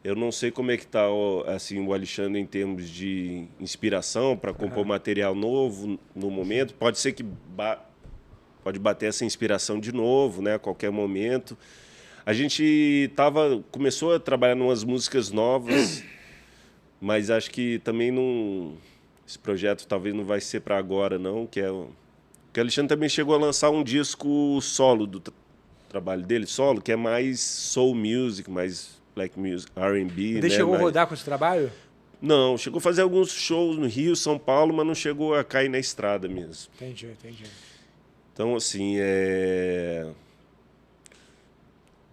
Eu não sei como é que está assim, o Alexandre em termos de inspiração para compor material novo no momento. Pode ser que pode bater essa inspiração de novo, né? A qualquer momento. A gente começou a trabalhar em umas músicas novas, mas acho que também não... Esse projeto talvez não vai ser para agora, não. Que o Alexandre também chegou a lançar um disco solo do trabalho dele, solo, que é mais soul music, mais black music, R&B. Ele chegou a rodar com esse trabalho? Não, chegou a fazer alguns shows no Rio, São Paulo, mas não chegou a cair na estrada mesmo. Entendi. Então, assim,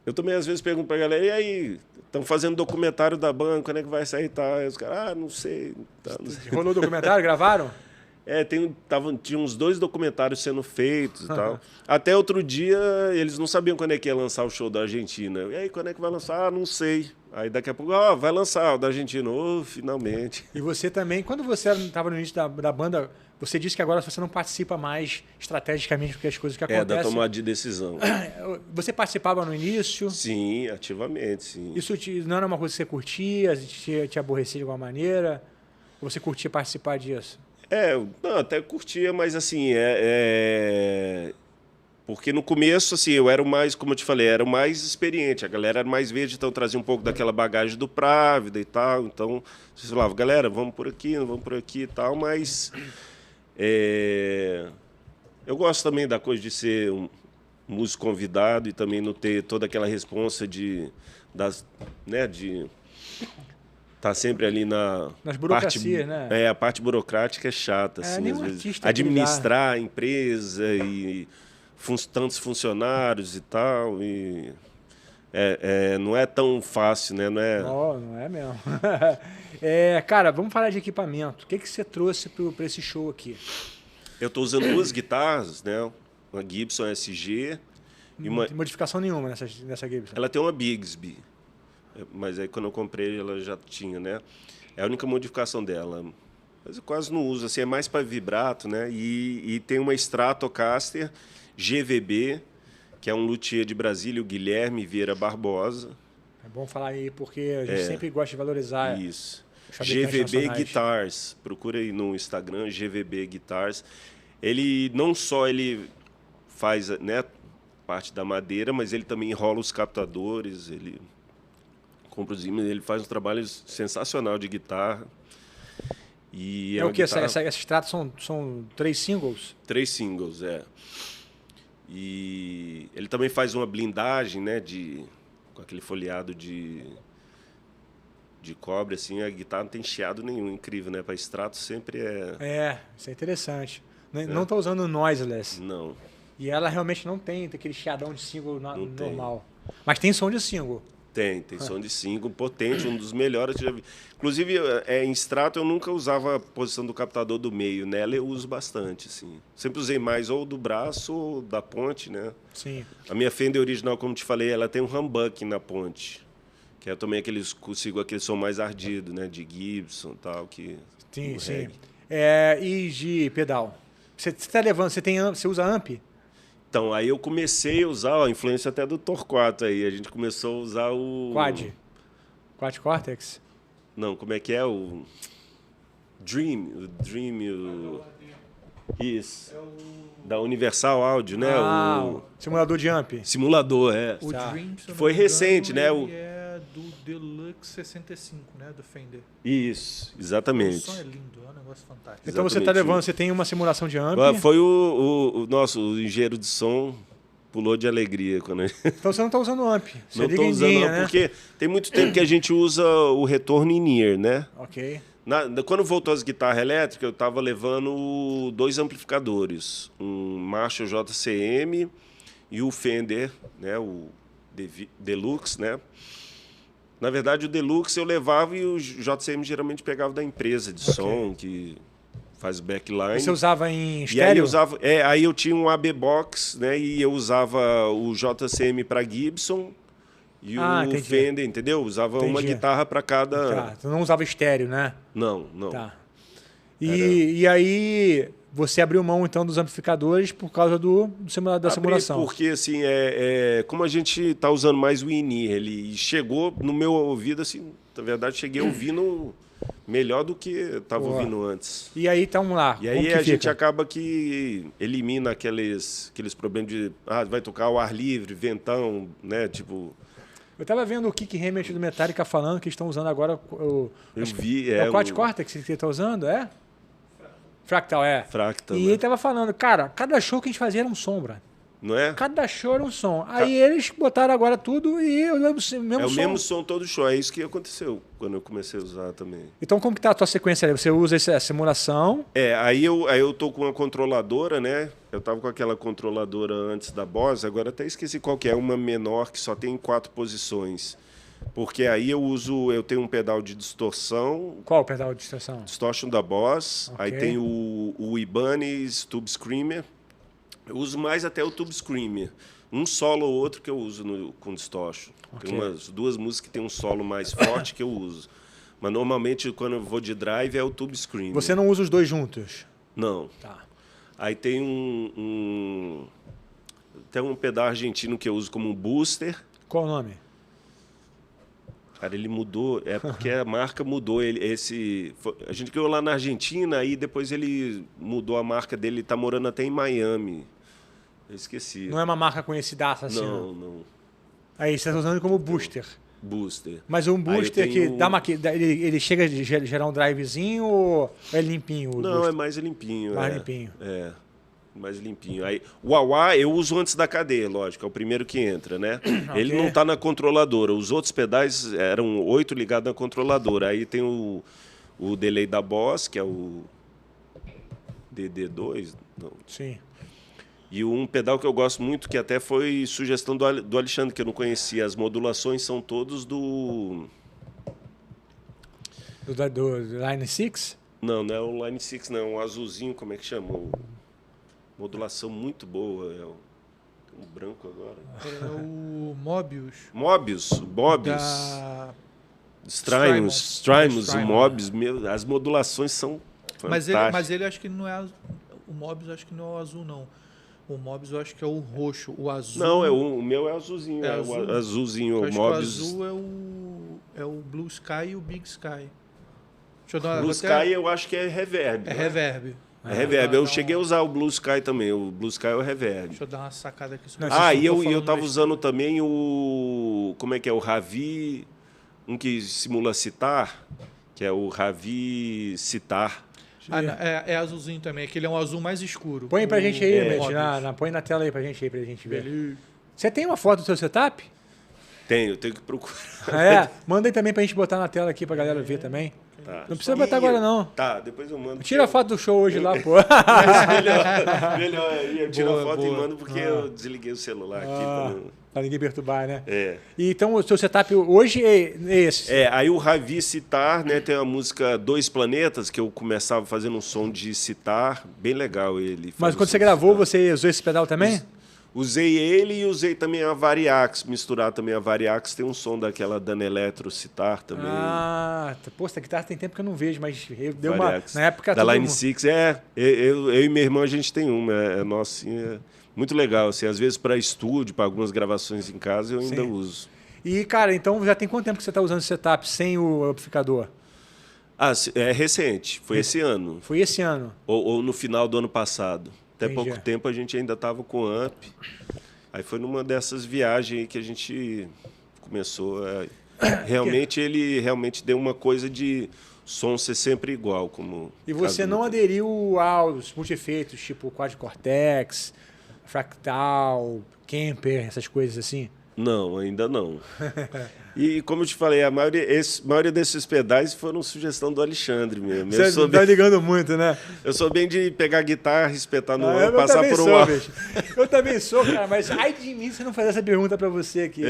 eu também às vezes pergunto pra galera, e aí, estão fazendo documentário da banda, quando é que vai sair? Tá? Aí os caras, não sei. Tá, não sei. Rolou documentário, gravaram? Tinha uns 2 documentários sendo feitos e tal. Até outro dia, eles não sabiam quando é que ia lançar o show da Argentina. E aí, quando é que vai lançar? Não sei. Aí daqui a pouco, vai lançar o da Argentina. Finalmente. E você também, quando você estava no início da banda, você disse que agora você não participa mais estrategicamente porque as coisas que acontecem. Da tomada de decisão. Você participava no início? Sim, ativamente, sim. Isso não era uma coisa que você curtia, te aborrecia de alguma maneira? Ou você curtia participar disso? Não, até curtia, mas assim, porque no começo, assim, eu era o mais, como eu te falei, era o mais experiente, a galera era mais verde, então trazia um pouco daquela bagagem do Právida e tal, então vocês falavam, galera, vamos por aqui, não vamos por aqui e tal, mas eu gosto também da coisa de ser um músico convidado e também não ter toda aquela responsa de tá sempre ali nas burocracias, né? A parte burocrática é chata, assim, às vezes. Administrar a empresa e tantos funcionários e tal. E não é tão fácil, né? Não é mesmo. Cara, vamos falar de equipamento. O que você trouxe para esse show aqui? Eu estou usando 2 guitarras, né? Uma Gibson SG. Não tem modificação nenhuma nessa Gibson? Ela tem uma Bigsby. Mas aí quando eu comprei ela já tinha, né? É a única modificação dela. Mas eu quase não uso, assim, é mais para vibrato, né? E tem uma Stratocaster GVB, que é um luthier de Brasília, o Guilherme Vieira Barbosa. É bom falar aí, porque a gente sempre gosta de valorizar. Isso. os fabricantes GVB nacionais. Guitars. Procura aí no Instagram, GVB Guitars. Ele não só ele faz, né, parte da madeira, mas ele também enrola os captadores, ele compra os ímãs, ele faz um trabalho sensacional de guitarra. E É o que? guitarra... Esses tratos são 3 singles? 3 singles, é. E ele também faz uma blindagem, né, com aquele folheado de cobre, assim, a guitarra não tem chiado nenhum, incrível, né? Para extrato sempre é... Isso é interessante. Não estou usando noiseless. Não. E ela realmente não tem aquele chiadão de single normal. Tem. Mas tem som de single. Tem som de single, potente, um dos melhores que eu já vi. Inclusive, em extrato eu nunca usava a posição do captador do meio. Nela eu uso bastante, assim. Sempre usei mais ou do braço ou da ponte, né? Sim. A minha Fender original, como te falei, ela tem um humbuck na ponte. Que é também consigo aquele som mais ardido, né? De Gibson e tal. Sim. E de pedal? Você tá levando, você usa amp? Então, aí eu comecei a usar, a influência até do Torquato aí. A gente começou a usar o... Quad Cortex? Não, como é que é? O Dream. Isso. Da Universal Audio, né? O simulador de amp. Simulador, é. O Dream, se eu não Foi me recente, engano, né? Ele é do Deluxe 65, né? Do Fender. Isso, O exatamente. som é lindo, é um negócio fantástico. Então você está levando, você tem uma simulação de amp. Foi o nosso engenheiro de som pulou de alegria quando Então você não está usando amp. Você não estou usando, né? porque tem muito tempo que a gente usa o retorno in-ear, né? Ok. Quando voltou as guitarras elétricas, eu estava levando 2 amplificadores, um Marshall JCM e o Fender, né, o Deluxe, né? Na verdade, o Deluxe eu levava e o JCM geralmente pegava da empresa de som que faz backline. Você usava em estéreo? E aí eu usava, aí eu tinha um AB Box, né? E eu usava o JCM para Gibson e o Fender, entendeu? Usava uma guitarra para cada. Tá. Você não usava estéreo, né? Não. Tá. E aí você abriu mão então dos amplificadores por causa da simulação? Porque assim, como a gente está usando mais o in-ear, ele chegou no meu ouvido assim, na verdade cheguei ouvindo melhor do que estava ouvindo antes. E aí, então, vamos lá. E aí a gente acaba que elimina aqueles problemas de vai tocar ao ar livre, ventão, né? Tipo. Eu estava vendo o Kick Hammett do Metallica falando que estão usando agora eu vi, o Quad Cortex que ele está usando, é? Fractal, Fractal. E ele estava falando, cara, cada show que a gente fazia era um som, Brad. Não é? Cada show era um som. Aí eles botaram agora tudo e eu lembro o mesmo som. O mesmo som todo show. É isso que aconteceu quando eu comecei a usar também. Então como que tá a tua sequência ali? Você usa essa simulação? Aí eu tô com uma controladora, né? Eu tava com aquela controladora antes da Boss, agora até esqueci qual que é, uma menor que só tem 4 posições. Porque aí eu tenho um pedal de distorção. Qual o pedal de distorção? Distortion da Boss. Okay. Aí tem o Ibanez Tube Screamer. Eu uso mais até o Tube Screamer. Um solo ou outro que eu uso com distortion. Okay. Tem umas 2 músicas que tem um solo mais forte que eu uso. Mas normalmente quando eu vou de drive é o Tube Screamer. Você não usa os dois juntos? Não. Tá. Aí tem tem um pedal argentino que eu uso como um booster. Qual o nome? Cara, ele mudou, porque a marca mudou. A gente criou lá na Argentina, aí depois ele mudou a marca dele, ele está morando até em Miami. Eu esqueci. Não é uma marca conhecidaça assim? Não. Aí você está usando como booster. Booster. Mas um booster que ele chega de gerar um drivezinho ou é limpinho? Não, é mais limpinho. Mais limpinho. Mais limpinho. Aí, o wah-wah eu uso antes da cadeia, lógico, é o primeiro que entra, né? Okay. Ele não está na controladora. Os outros pedais eram 8 ligados na controladora. Aí tem o delay da Boss, que é o DD2. Não. Sim. E um pedal que eu gosto muito, que até foi sugestão do Alexandre, que eu não conhecia. As modulações são todos do Line 6? Não é o Line 6, não. O azulzinho, como é que chama? Modulação muito boa. um branco agora. É o Mobius. Mobius. Da... Strymon, o Strymon. Mobius, as modulações são fantásticas. Mas ele acho que não é... O Mobius acho que não é o azul, não. O Mobius eu acho que é o roxo. O azul... Não, o meu é azulzinho. É É azul? o azulzinho, Eu o acho Mobius. que o azul é o Blue Sky e o Big Sky. Deixa eu dar Blue vou Sky até- eu acho que é reverb. É né? reverb. É reverb. Eu Dá cheguei a usar o Blue Sky também. O Blue Sky é o reverb. Deixa eu dar uma sacada aqui. Não, Ah, Vocês e eu falando tava besteira. usando também o... Como é que é? O Ravi... Um que simula citar, que é o Ravi Citar. Ah, não, é azulzinho também. Aquele é um azul mais escuro. Põe pra gente aí, Met, Mobius. põe na tela aí pra gente ver. Beleza. Você tem uma foto do seu setup? Tenho que procurar. É, manda aí também pra gente botar na tela aqui pra galera ver também. Tá. Não precisa botar agora, não. Tá, depois eu mando. Tira a foto do show hoje lá, pô. Melhor aí, eu tiro Boa, a foto e boa. mando porque eu desliguei o celular aqui. Pra não... Pra ninguém perturbar, né? É. E então o seu setup hoje é esse. Aí o Ravi Citar, né, tem a música Dois Planetas, que eu começava fazendo um som de citar, bem legal ele. faz Mas um quando som você de gravou, citar. você usou esse pedal também? Usei ele e usei também a Variax, misturar também a Variax, tem um som daquela Dana Electro Citar também. Ah, pô, essa guitarra tem tempo que eu não vejo, mas deu Variax. uma... Na época... da todo Line mundo- 6, eu e meu irmão a gente tem uma, nossa, assim, é muito legal, assim, às vezes para estúdio, para algumas gravações em casa eu ainda Sim. uso. E, cara, então já tem quanto tempo que você tá usando esse setup sem o amplificador? É recente, foi esse ano, Foi esse ano. ou no final do ano passado. Até Entendi. pouco tempo a gente ainda estava com amp. Aí foi numa dessas viagens aí que a gente começou. Realmente ele realmente deu uma coisa de som ser sempre igual. Como E você caso não do- aderiu aos multi-efeitos, tipo Quad Cortex, Fractal, Kemper, essas coisas assim? Não, ainda não. E como eu te falei, a maioria desses pedais foram sugestão do Alexandre mesmo. Você não tá ligando muito, né? Eu sou bem de pegar a guitarra, espetar no Eu ombro, passar também por sou, uma... bicho. Eu também sou, cara, mas ai de mim se não fazer essa pergunta pra você aqui.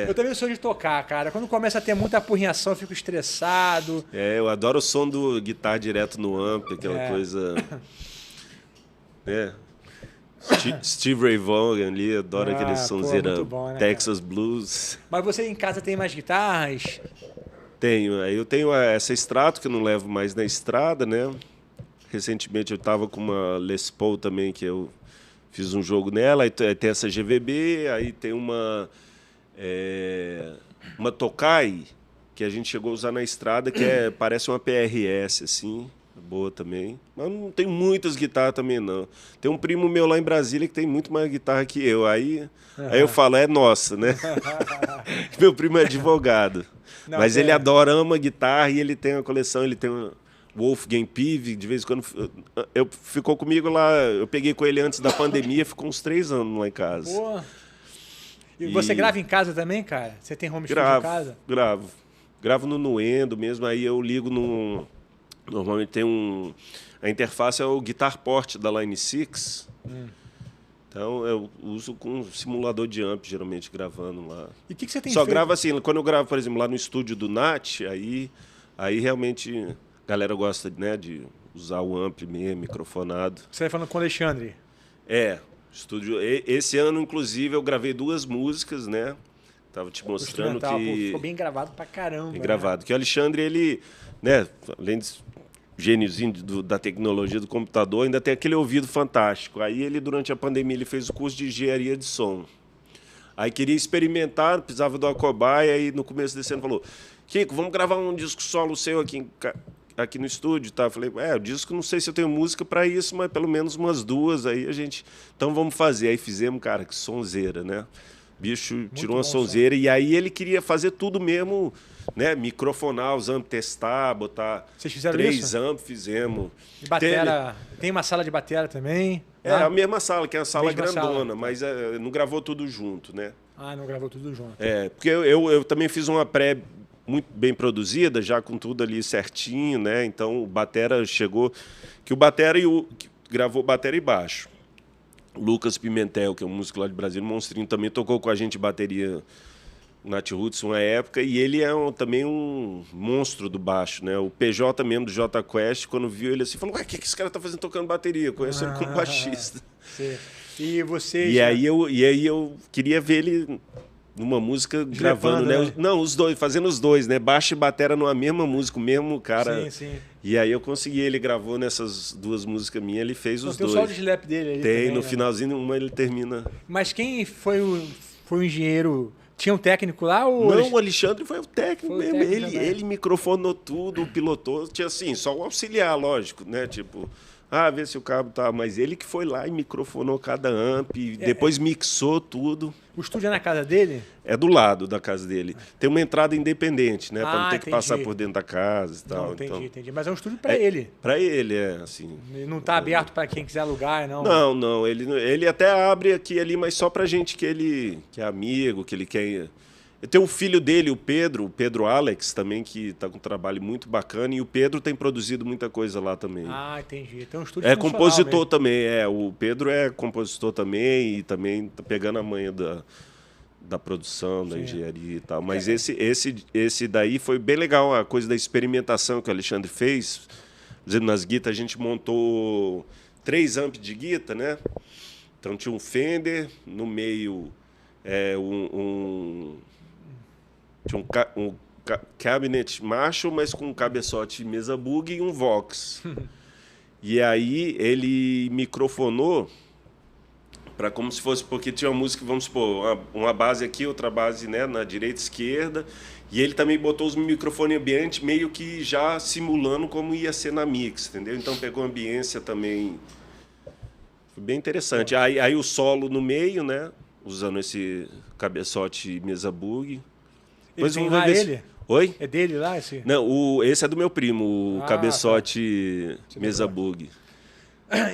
Eu também sou de tocar, cara. Quando começa a ter muita apurrinhação, eu fico estressado. Eu adoro o som do guitarra direto no amp, aquela coisa... Steve Ray Vaughan ali, adoro aquele pô, sonzeira muito bom, né, Texas Blues. Mas você em casa tem mais guitarras? Eu tenho essa Strato que eu não levo mais na estrada, né? Recentemente eu estava com uma Les Paul também, que eu fiz um jogo nela, aí tem essa GVB, aí tem uma Tokai, que a gente chegou a usar na estrada, que parece uma PRS, assim, boa também. Mas não tem muitas guitarras também, não. Tem um primo meu lá em Brasília que tem muito mais guitarra que eu. Aí eu falo, é nossa, né? Meu primo é advogado. Não, mas ele ama guitarra e ele tem uma coleção, ele tem uma Wolfgang Pive, de vez em quando ficou comigo lá, eu peguei com ele antes da pandemia, ficou uns 3 anos lá em casa. Pô. E você grava em casa também, cara? Você tem home studio em casa? Gravo no Nuendo mesmo, aí eu ligo no... Normalmente tem a interface é o Guitar Port da Line 6. Então eu uso com um simulador de amp, geralmente, gravando lá. E o que você tem Só feito? gravo assim, quando eu gravo, por exemplo, lá no estúdio do Nat, aí realmente a galera gosta, né, de usar o ampli mesmo, microfonado. Você vai falando com o Alexandre. Estúdio. Esse ano, inclusive, eu gravei 2 músicas, né? Tava te mostrando Instrumental, pô, que... ficou bem gravado pra caramba. Bem gravado. Que o Alexandre, ele, né, além de gêniozinho da tecnologia do computador, ainda tem aquele ouvido fantástico. Aí ele, durante a pandemia, ele fez o curso de engenharia de som. Aí queria experimentar, precisava de uma cobaia, aí no começo desse ano falou, Kiko, vamos gravar um disco solo seu aqui no estúdio, tá? Eu falei, o disco não sei se eu tenho música para isso, mas pelo menos umas 2, aí a gente... Então vamos fazer. Aí fizemos, cara, que sonzeira, né? Bicho tirou uma sonzeira, e aí ele queria fazer tudo mesmo, né? Microfonar os amp, testar, botar... Vocês fizeram 3 isso? amp, fizemos. E batera, tem uma sala de batera também? A mesma sala, que é a sala Mesma grandona, sala. mas não gravou tudo junto, né? Não gravou tudo junto. Porque eu também fiz uma pré muito bem produzida, já com tudo ali certinho, né? Então o batera chegou... Que o batera que gravou batera e baixo. O Lucas Pimentel, que é um músico lá de Brasília, um monstrinho, também tocou com a gente bateria Nat Roots uma época, e ele é também um monstro do baixo, né? O PJ mesmo do Jota Quest, quando viu ele assim, falou: ué, o que esse cara tá fazendo tocando bateria? Eu conheço ele como baixista. Sim. E você... E aí eu queria ver ele numa música gravando, né? Não, os dois, fazendo os dois, né? Baixo e batera numa mesma música, o mesmo cara. Sim. E aí eu consegui, ele gravou nessas duas músicas minhas, ele fez os dois. Tem o solo de slap dele ali tem, também, no né? finalzinho uma ele termina. Mas quem foi o engenheiro? Tinha um técnico lá? Ou não, o Alexandre foi o técnico mesmo. Ele microfonou tudo, pilotou. Tinha assim, só o auxiliar, lógico, né? Tipo, ver se o cabo tá. Mas ele que foi lá e microfonou cada amp, depois mixou tudo. O estúdio é na casa dele? É do lado da casa dele. Tem uma entrada independente, né? Para não ter que passar por dentro da casa e tal. Não, entendi, então, entendi. Mas é um estúdio para ele. Para ele, assim. Ele não está aberto para quem quiser alugar, não? Não. Ele até abre aqui ali, mas só para gente que é amigo, que ele quer. Tem um filho dele, o Pedro Alex, também, que está com um trabalho muito bacana. E o Pedro tem produzido muita coisa lá também. Entendi. Tem um estúdio É compositor mesmo. também, O Pedro é compositor também e também está pegando a manha da produção, da engenharia e tal. Mas esse daí foi bem legal, a coisa da experimentação que o Alexandre fez. Por exemplo, nas guitas a gente montou 3 amps de guita, né? Então tinha um Fender, no meio tinha um cabinet Marshall, mas com um cabeçote Mesa Bug e um Vox. E aí ele microfonou para como se fosse, porque tinha uma música, vamos supor, uma base aqui, outra base, né, na direita e esquerda, e ele também botou os microfones ambientes meio que já simulando como ia ser na mix, entendeu? Então pegou a ambiência também, foi bem interessante. Aí o solo no meio, né, usando esse cabeçote Mesa Bug. Depois vamos ver ele? Oi? É dele lá esse? Não, esse é do meu primo, o cabeçote Mesa Bug.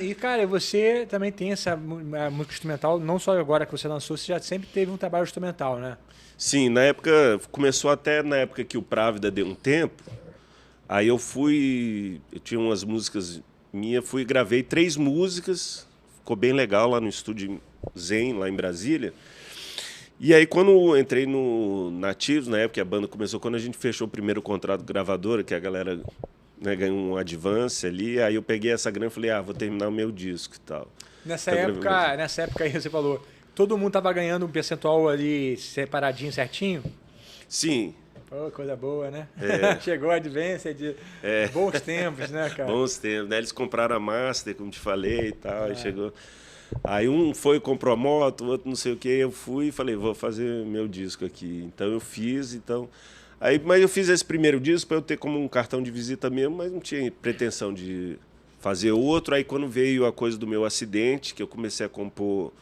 E, cara, você também tem essa música instrumental, não só agora que você lançou, você já sempre teve um trabalho instrumental, né? Sim, na época, começou até na época que o Právida deu um tempo, aí eu tinha umas músicas minhas, gravei 3 músicas, ficou bem legal lá no estúdio Zen, lá em Brasília. E aí, quando eu entrei no Nativos, na época que a banda começou, quando a gente fechou o primeiro contrato gravadora, que a galera, né, ganhou um advance ali, aí eu peguei essa grana e falei, vou terminar o meu disco e tal. Nessa época aí você falou, todo mundo tava ganhando um percentual ali separadinho, certinho? Sim. Pô, coisa boa, né? Chegou a advance de bons tempos, né, cara? Bons tempos, né? Eles compraram a Master, como te falei e tal, aí chegou... Aí um foi e comprou a moto, o outro não sei o que, eu fui e falei, vou fazer meu disco aqui. Então eu fiz, mas eu fiz esse primeiro disco para eu ter como um cartão de visita mesmo, mas não tinha pretensão de fazer outro. Aí quando veio a coisa do meu acidente, que eu comecei a compor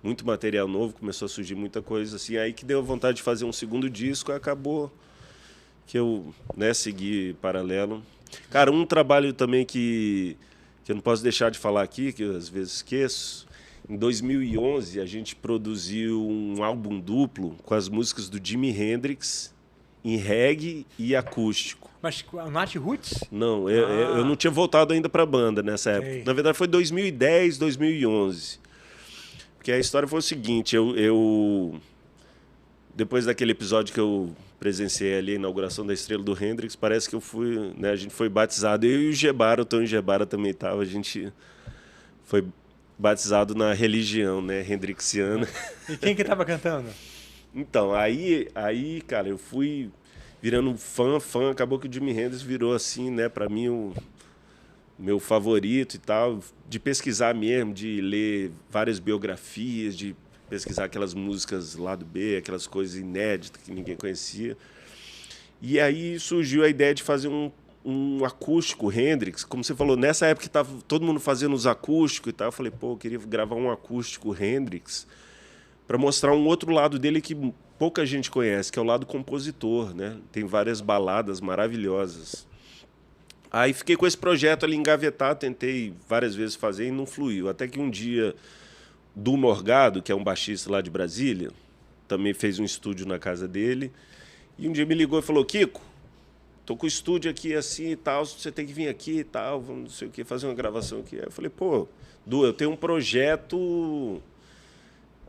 muito material novo, começou a surgir muita coisa assim, aí que deu vontade de fazer um segundo disco, acabou que eu, né, segui paralelo. Cara, um trabalho também que eu não posso deixar de falar aqui, que eu às vezes esqueço. Em 2011, a gente produziu um álbum duplo com as músicas do Jimi Hendrix em reggae e acústico. Mas o Nat Roots? Não, eu não tinha voltado ainda para a banda nessa época. Na verdade, foi 2010, 2011. Porque a história foi o seguinte, depois daquele episódio que eu presenciei ali, a inauguração da Estrela do Hendrix, parece que a gente foi batizado, eu e o Gebara, o Tony Gebara também estava, a gente foi batizado na religião, né, hendrixiana. E quem que estava cantando? Então, aí, cara, eu fui virando fã, acabou que o Jimi Hendrix virou assim, né, para mim o meu favorito e tal, de pesquisar mesmo, de ler várias biografias, de pesquisar aquelas músicas lado B, aquelas coisas inéditas que ninguém conhecia. E aí surgiu a ideia de fazer um acústico Hendrix, como você falou, nessa época que estava todo mundo fazendo os acústicos e tal, eu falei, eu queria gravar um acústico Hendrix para mostrar um outro lado dele que pouca gente conhece, que é o lado compositor, né? Tem várias baladas maravilhosas. Aí fiquei com esse projeto ali engavetado, tentei várias vezes fazer e não fluiu. Até que um dia, Du Morgado, que é um baixista lá de Brasília, também fez um estúdio na casa dele, e um dia me ligou e falou, Kiko, tô com o estúdio aqui assim e tal, você tem que vir aqui e tal, vamos não sei o que, fazer uma gravação aqui. Aí eu falei, Du, eu tenho um projeto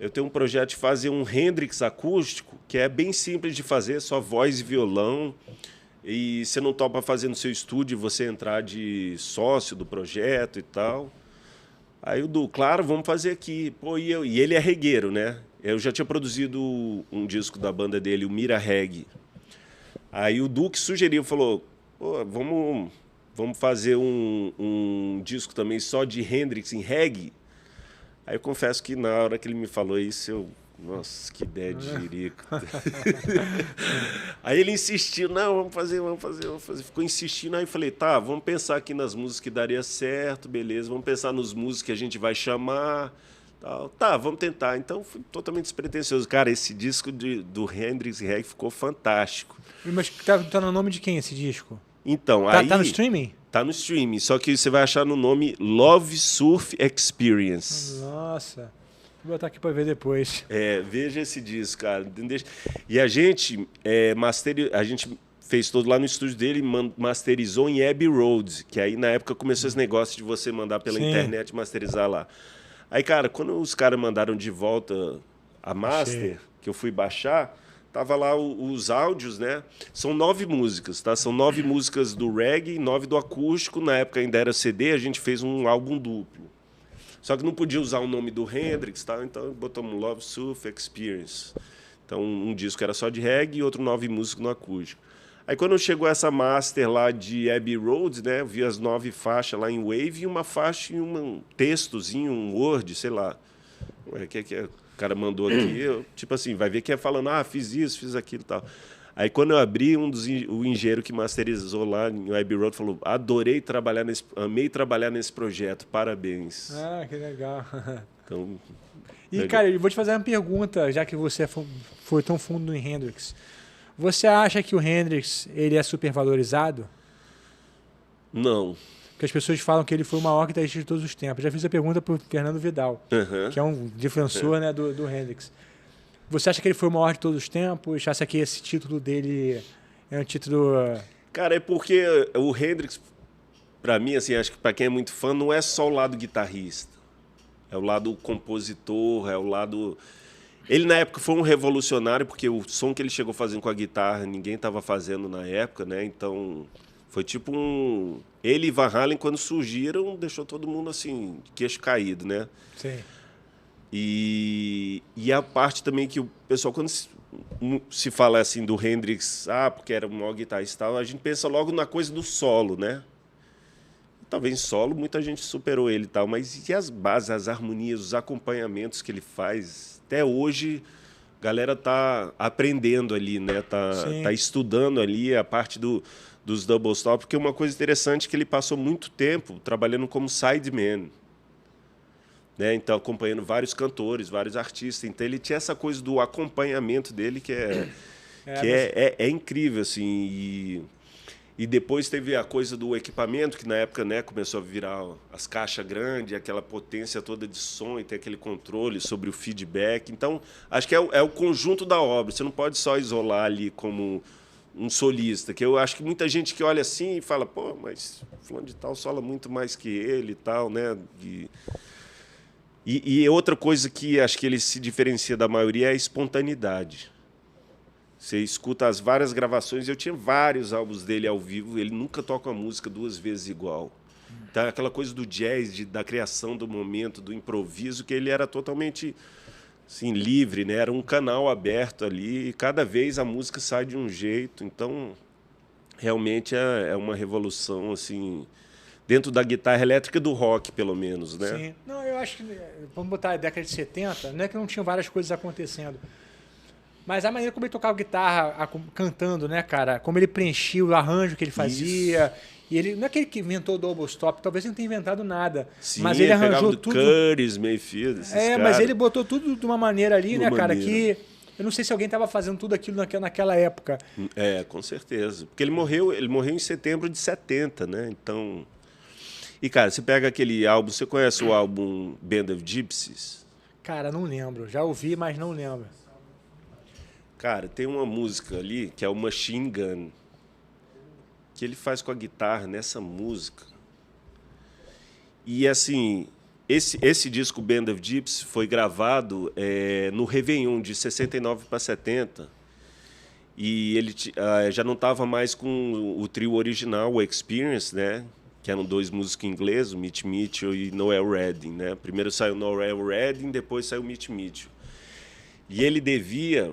eu tenho um projeto de fazer um Hendrix acústico, que é bem simples de fazer, só voz e violão. E você não topa fazer no seu estúdio, você entrar de sócio do projeto e tal. Aí o Du, claro, vamos fazer aqui. Pô, e ele é regueiro, né? Eu já tinha produzido um disco da banda dele, o Mira Reggae. Aí o Du que sugeriu, falou, pô, vamos fazer um disco também só de Hendrix em reggae. Aí eu confesso que na hora que ele me falou isso, nossa, que ideia de jirico. Aí ele insistiu, não, vamos fazer. Ficou insistindo, aí eu falei, tá, vamos pensar aqui nas músicas que daria certo, beleza, vamos pensar nos músicos que a gente vai chamar, tal. Tá, vamos tentar. Então, fui totalmente despretensioso. Cara, esse disco do Hendrix e Reggae ficou fantástico. Mas tá no nome de quem esse disco? Então, aí... Tá no streaming? Tá no streaming, só que você vai achar no nome Love Surf Experience. Nossa, vou botar aqui para ver depois. Veja esse disco, cara. E a gente, a gente fez todo lá no estúdio dele e masterizou em Abbey Road, que aí na época começou esse negócio de você mandar pela internet e masterizar lá. Aí, cara, quando os caras mandaram de volta a master, que eu fui baixar... Tava lá os áudios, né? São 9 músicas, tá? São 9 músicas do reggae, 9 do acústico. Na época ainda era CD, a gente fez um álbum duplo. Só que não podia usar o nome do Hendrix, tá? Então botamos Love Surf Experience. Então um disco era só de reggae e outro 9 músicas no acústico. Aí quando chegou essa master lá de Abbey Road, né? Eu vi as 9 faixas lá em Wave e uma faixa em um textozinho, um Word, sei lá. O cara mandou aqui, tipo assim, vai ver que é falando, fiz isso, fiz aquilo e tal. Aí quando eu abri, o engenheiro que masterizou lá em Abbey Road falou, amei trabalhar nesse projeto, parabéns. Ah, que legal. Então, legal. Cara, eu vou te fazer uma pergunta, já que você foi tão fundo em Hendrix. Você acha que o Hendrix ele é supervalorizado? Não. Porque as pessoas falam que ele foi o maior guitarrista de todos os tempos. Já fiz a pergunta para o Fernando Vidal, que é um defensor né, do Hendrix. Você acha que ele foi o maior de todos os tempos? Acha que esse título dele é um título... Cara, é porque o Hendrix, para mim, assim, acho que para quem é muito fã, não é só o lado guitarrista. É o lado compositor, é o lado... Ele, na época, foi um revolucionário, porque o som que ele chegou fazendo com a guitarra, ninguém estava fazendo na época, né? Então... Foi tipo Ele e Van Halen, quando surgiram, deixou todo mundo assim, de queixo caído, né? Sim. E a parte também que o pessoal, quando se fala assim do Hendrix, porque era o maior guitarrista e tal, a gente pensa logo na coisa do solo, né? Talvez em solo muita gente superou ele e tal, mas e as bases, as harmonias, os acompanhamentos que ele faz? Até hoje, a galera tá aprendendo ali, né? Tá estudando ali a parte dos double stop, porque uma coisa interessante é que ele passou muito tempo trabalhando como sideman, né? Então, acompanhando vários cantores, vários artistas. Então, ele tinha essa coisa do acompanhamento dele que é incrível, assim. E depois teve a coisa do equipamento, que na época, né, começou a virar as caixas grandes, aquela potência toda de som e ter aquele controle sobre o feedback. Então, acho que é o conjunto da obra. Você não pode só isolar ali como um solista, que eu acho que muita gente que olha assim e fala, pô, mas fulano de tal sola muito mais que ele e tal, né? E outra coisa que acho que ele se diferencia da maioria é a espontaneidade. Você escuta as várias gravações, eu tinha vários álbuns dele ao vivo, ele nunca toca uma música 2 vezes igual. Então, aquela coisa do jazz, da criação do momento, do improviso, que ele era totalmente... assim, livre, né? Era um canal aberto ali e cada vez a música sai de um jeito. Então, realmente é uma revolução, assim, dentro da guitarra elétrica do rock, pelo menos, né? Sim. Não, eu acho que, vamos botar a década de 70, não é que não tinha várias coisas acontecendo, mas a maneira como ele tocava guitarra cantando, né, cara? Como ele preenchia o arranjo que ele fazia... Isso. E ele, não é aquele que inventou o double stop, talvez ele não tenha inventado nada. Sim, mas ele arranjou tudo. Curtis, Mayfield, esses mas ele botou tudo de uma maneira ali, né, cara, que eu não sei se alguém estava fazendo tudo aquilo naquela época. Com certeza. Porque ele morreu em setembro de 70, né? Então. E, cara, você pega aquele álbum, você conhece o álbum Band of Gypsies? Cara, não lembro. Já ouvi, mas não lembro. Cara, tem uma música ali que é o Machine Gun, que ele faz com a guitarra nessa música. E, assim, esse disco, Band of Gypsy, foi gravado no Réveillon, de 69 para 70. E ele já não estava mais com o trio original, o Experience, né? Que eram 2 músicos ingleses, o Mitch Mitchell e Noel Redding, né? Primeiro saiu Noel Redding, depois saiu Mitch Mitchell. E ele devia,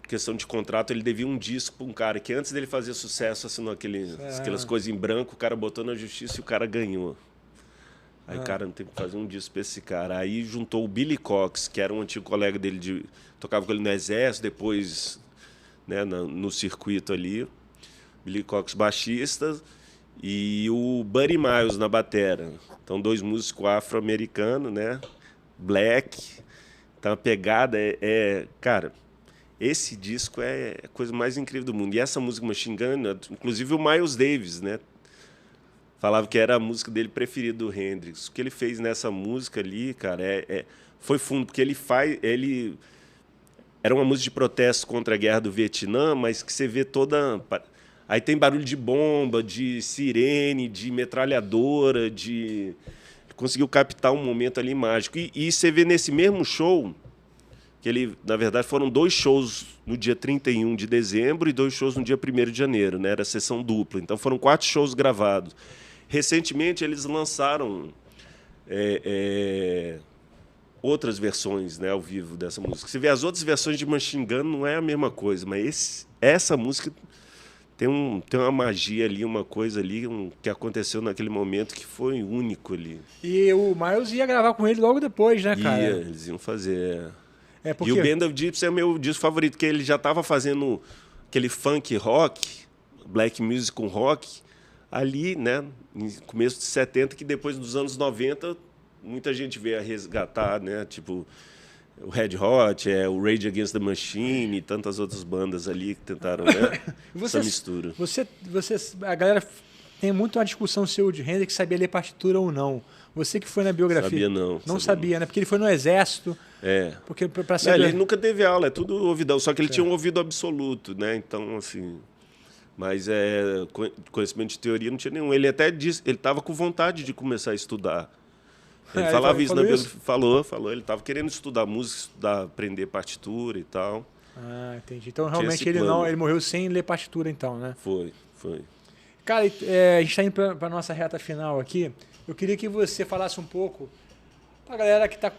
questão de contrato, ele devia um disco para um cara que antes dele fazer sucesso, assinou aquelas coisas em branco, o cara botou na justiça e o cara ganhou. Aí, cara, não tem que fazer um disco para esse cara. Aí juntou o Billy Cox, que era um antigo colega dele, tocava com ele no Exército, depois, né, no circuito ali. Billy Cox, baixista, e o Buddy Miles na batera. Então, 2 músicos afro-americanos, né? Black. Então, a pegada cara, esse disco é a coisa mais incrível do mundo. E essa música Machine Gun, inclusive o Miles Davis, né? Falava que era a música dele preferida do Hendrix. O que ele fez nessa música ali, cara, foi fundo, porque ele era uma música de protesto contra a guerra do Vietnã, mas que você vê toda... Aí tem barulho de bomba, de sirene, de metralhadora, conseguiu captar um momento ali mágico. E você vê nesse mesmo show, que ele, na verdade, foram 2 shows no dia 31 de dezembro e 2 shows no dia 1º de janeiro, né? Era sessão dupla. Então foram 4 shows gravados. Recentemente, eles lançaram outras versões, né, ao vivo dessa música. Você vê as outras versões de Machine Gun, não é a mesma coisa, mas essa música tem uma magia ali, uma coisa ali que aconteceu naquele momento que foi único ali. E o Miles ia gravar com ele logo depois, né, cara? Eles iam fazer. Porque... E o Band of Gypsy é o meu disco favorito, porque ele já estava fazendo aquele funk rock, black music com rock, ali, né, no começo de 70, que depois dos anos 90, muita gente veio a resgatar, né, tipo o Red Hot, o Rage Against the Machine e tantas outras bandas ali que tentaram, né, essa mistura. A galera tem muito uma discussão se o Hendrix sabia ler partitura ou não. Você que foi na biografia. Sabia não. Não sabia, né? Porque ele foi no Exército. Porque pra ser ele nunca teve aula, é tudo ouvidão, só que ele tinha um ouvido absoluto, né, então, assim... Mas conhecimento de teoria não tinha nenhum. Ele até disse, ele estava com vontade de começar a estudar. Ele falava isso na biografia. Falou. Ele estava querendo estudar música, aprender partitura e tal. Ah, entendi. Então, realmente, ele morreu sem ler partitura, então, né? Foi. Cara, a gente está indo para a nossa reta final aqui. Eu queria que você falasse um pouco para a galera que está,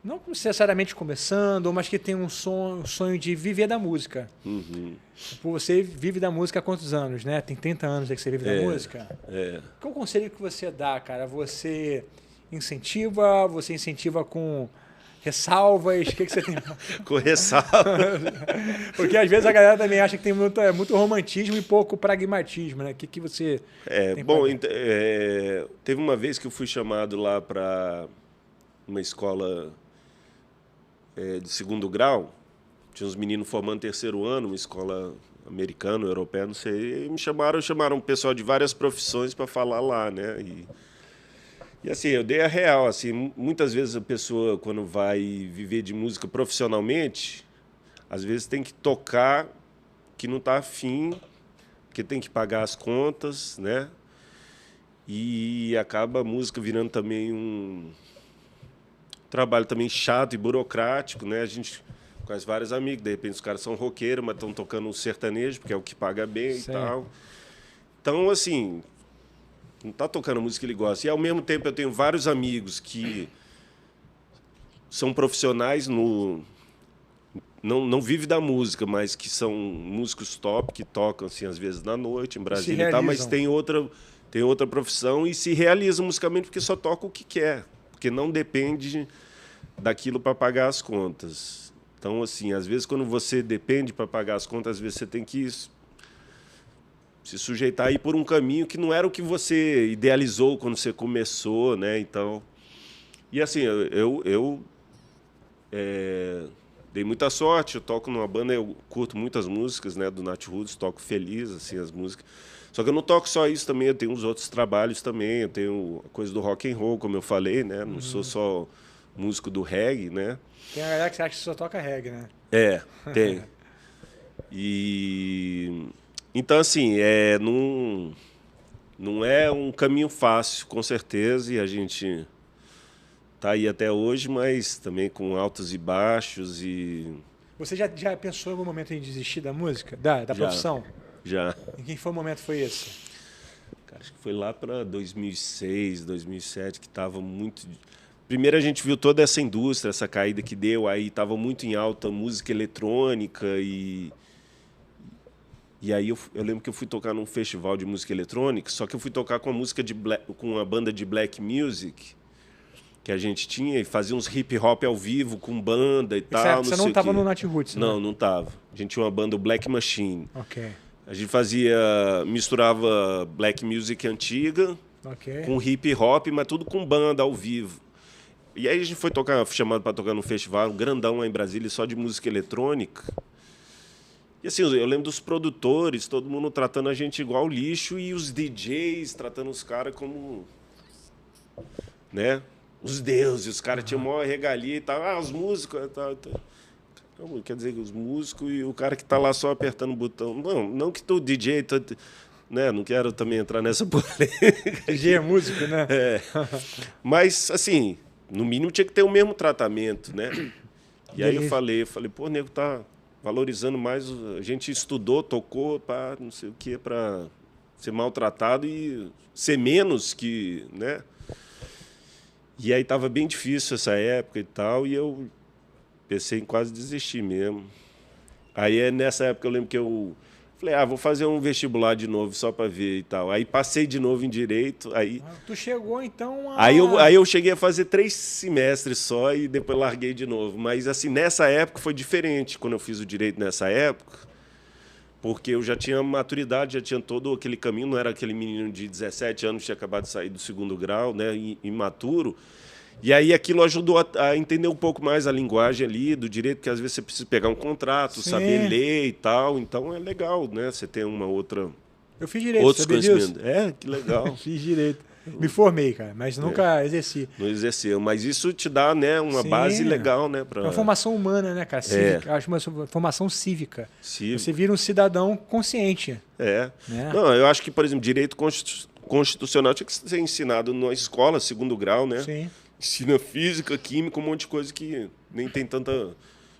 não necessariamente começando, mas que tem um sonho de viver da música. Uhum. Você vive da música há quantos anos, né? Tem 30 anos que você vive da música. Qual o conselho que você dá, cara? Você incentiva com ressalvas? O que você tem? Com ressalvas. Porque às vezes a galera também acha que tem muito romantismo e pouco pragmatismo, né? O que você tem teve uma vez que eu fui chamado lá para uma escola de 2º grau, tinha uns meninos formando 3º ano, uma escola americana, europeia, não sei, e me chamaram o pessoal de várias profissões para falar lá, né? E assim, eu dei a real, assim, muitas vezes a pessoa, quando vai viver de música profissionalmente, às vezes tem que tocar que não está afim, porque tem que pagar as contas, né? E acaba a música virando também um trabalho também chato e burocrático, né? A gente conhece vários amigos, de repente os caras são roqueiros, mas estão tocando um sertanejo, porque é o que paga bem. Sim. E tal. Então, assim, não está tocando a música que ele gosta. E, ao mesmo tempo, eu tenho vários amigos que são profissionais não vivem da música, mas que são músicos top, que tocam, assim, às vezes, na noite, em Brasília e tal, mas tem outra profissão e se realizam musicalmente porque só toca o que quer, porque não depende daquilo para pagar as contas. Então, assim, às vezes, quando você depende para pagar as contas, às vezes você tem que se sujeitar a ir por um caminho que não era o que você idealizou quando você começou, né? Então, e assim, eu dei muita sorte, eu toco numa banda, eu curto muitas músicas, né, do Nat Roots, toco feliz, assim, as músicas. Só que eu não toco só isso também, eu tenho uns outros trabalhos também, eu tenho a coisa do rock and roll, como eu falei, né? Não sou só músico do reggae, né? Tem a galera que acha que só toca reggae, né? Tem. Então, assim, não é um caminho fácil, com certeza, e a gente tá aí até hoje, mas também com altos e baixos e... Você já pensou em algum momento em desistir da música, da profissão? Já. Em que foi o momento foi esse? Cara, acho que foi lá para 2006, 2007, que estava muito... Primeiro a gente viu toda essa indústria, essa caída que deu, aí estava muito em alta música eletrônica e aí eu lembro que eu fui tocar num festival de música eletrônica, só que eu fui tocar com com uma banda de black music que a gente tinha e fazia uns hip hop ao vivo com banda e tal. Você não estava no Natiruts, né? Não, não estava. A gente tinha uma banda, o Black Machine. Ok. A gente misturava black music antiga com hip hop, mas tudo com banda ao vivo. E aí a gente foi chamado para tocar num festival, um grandão lá em Brasília, só de música eletrônica. E assim, eu lembro dos produtores, todo mundo tratando a gente igual lixo e os DJs tratando os caras como, né, os deuses. Os caras tinham maior regalia e tal. Os músicos e tal. Não, quer dizer, os músicos e o cara que está lá só apertando o botão. Não que o DJ... né, não quero também entrar nessa polêmica. DJ é músico, né? É. Mas, assim, no mínimo tinha que ter o mesmo tratamento, né? E aí eu falei, pô, o nego tá valorizando mais... A gente estudou, tocou, para não sei o quê, para ser maltratado e ser menos que... né? E aí estava bem difícil essa época e tal, e eu pensei em quase desistir mesmo. Aí nessa época eu lembro que eu falei, vou fazer um vestibular de novo só para ver e tal. Aí passei de novo em Direito. Aí, tu chegou então a... Aí eu cheguei a fazer 3 semestres só e depois larguei de novo. Mas assim, nessa época foi diferente, quando eu fiz o Direito nessa época, porque eu já tinha maturidade, já tinha todo aquele caminho, não era aquele menino de 17 anos que tinha acabado de sair do 2º grau, né, imaturo. E aí aquilo ajudou a entender um pouco mais a linguagem ali do direito, que às vezes você precisa pegar um contrato, Sim. saber ler e tal. Então é legal, né? Você tem uma outra... Eu fiz Direito, outros sabia conhecimentos. disso? Que legal. Fiz Direito. Me formei, cara, mas nunca exerci. Não exerceu, mas isso te dá, né, uma Sim. base legal, né? É uma formação humana, né, cara? Cívica. Acho uma formação cívica. Você vira um cidadão consciente. Né? Não, eu acho que, por exemplo, direito constitucional tinha que ser ensinado na escola, 2º grau, né? Sim. Ensina física, química, um monte de coisa que nem tem tanta...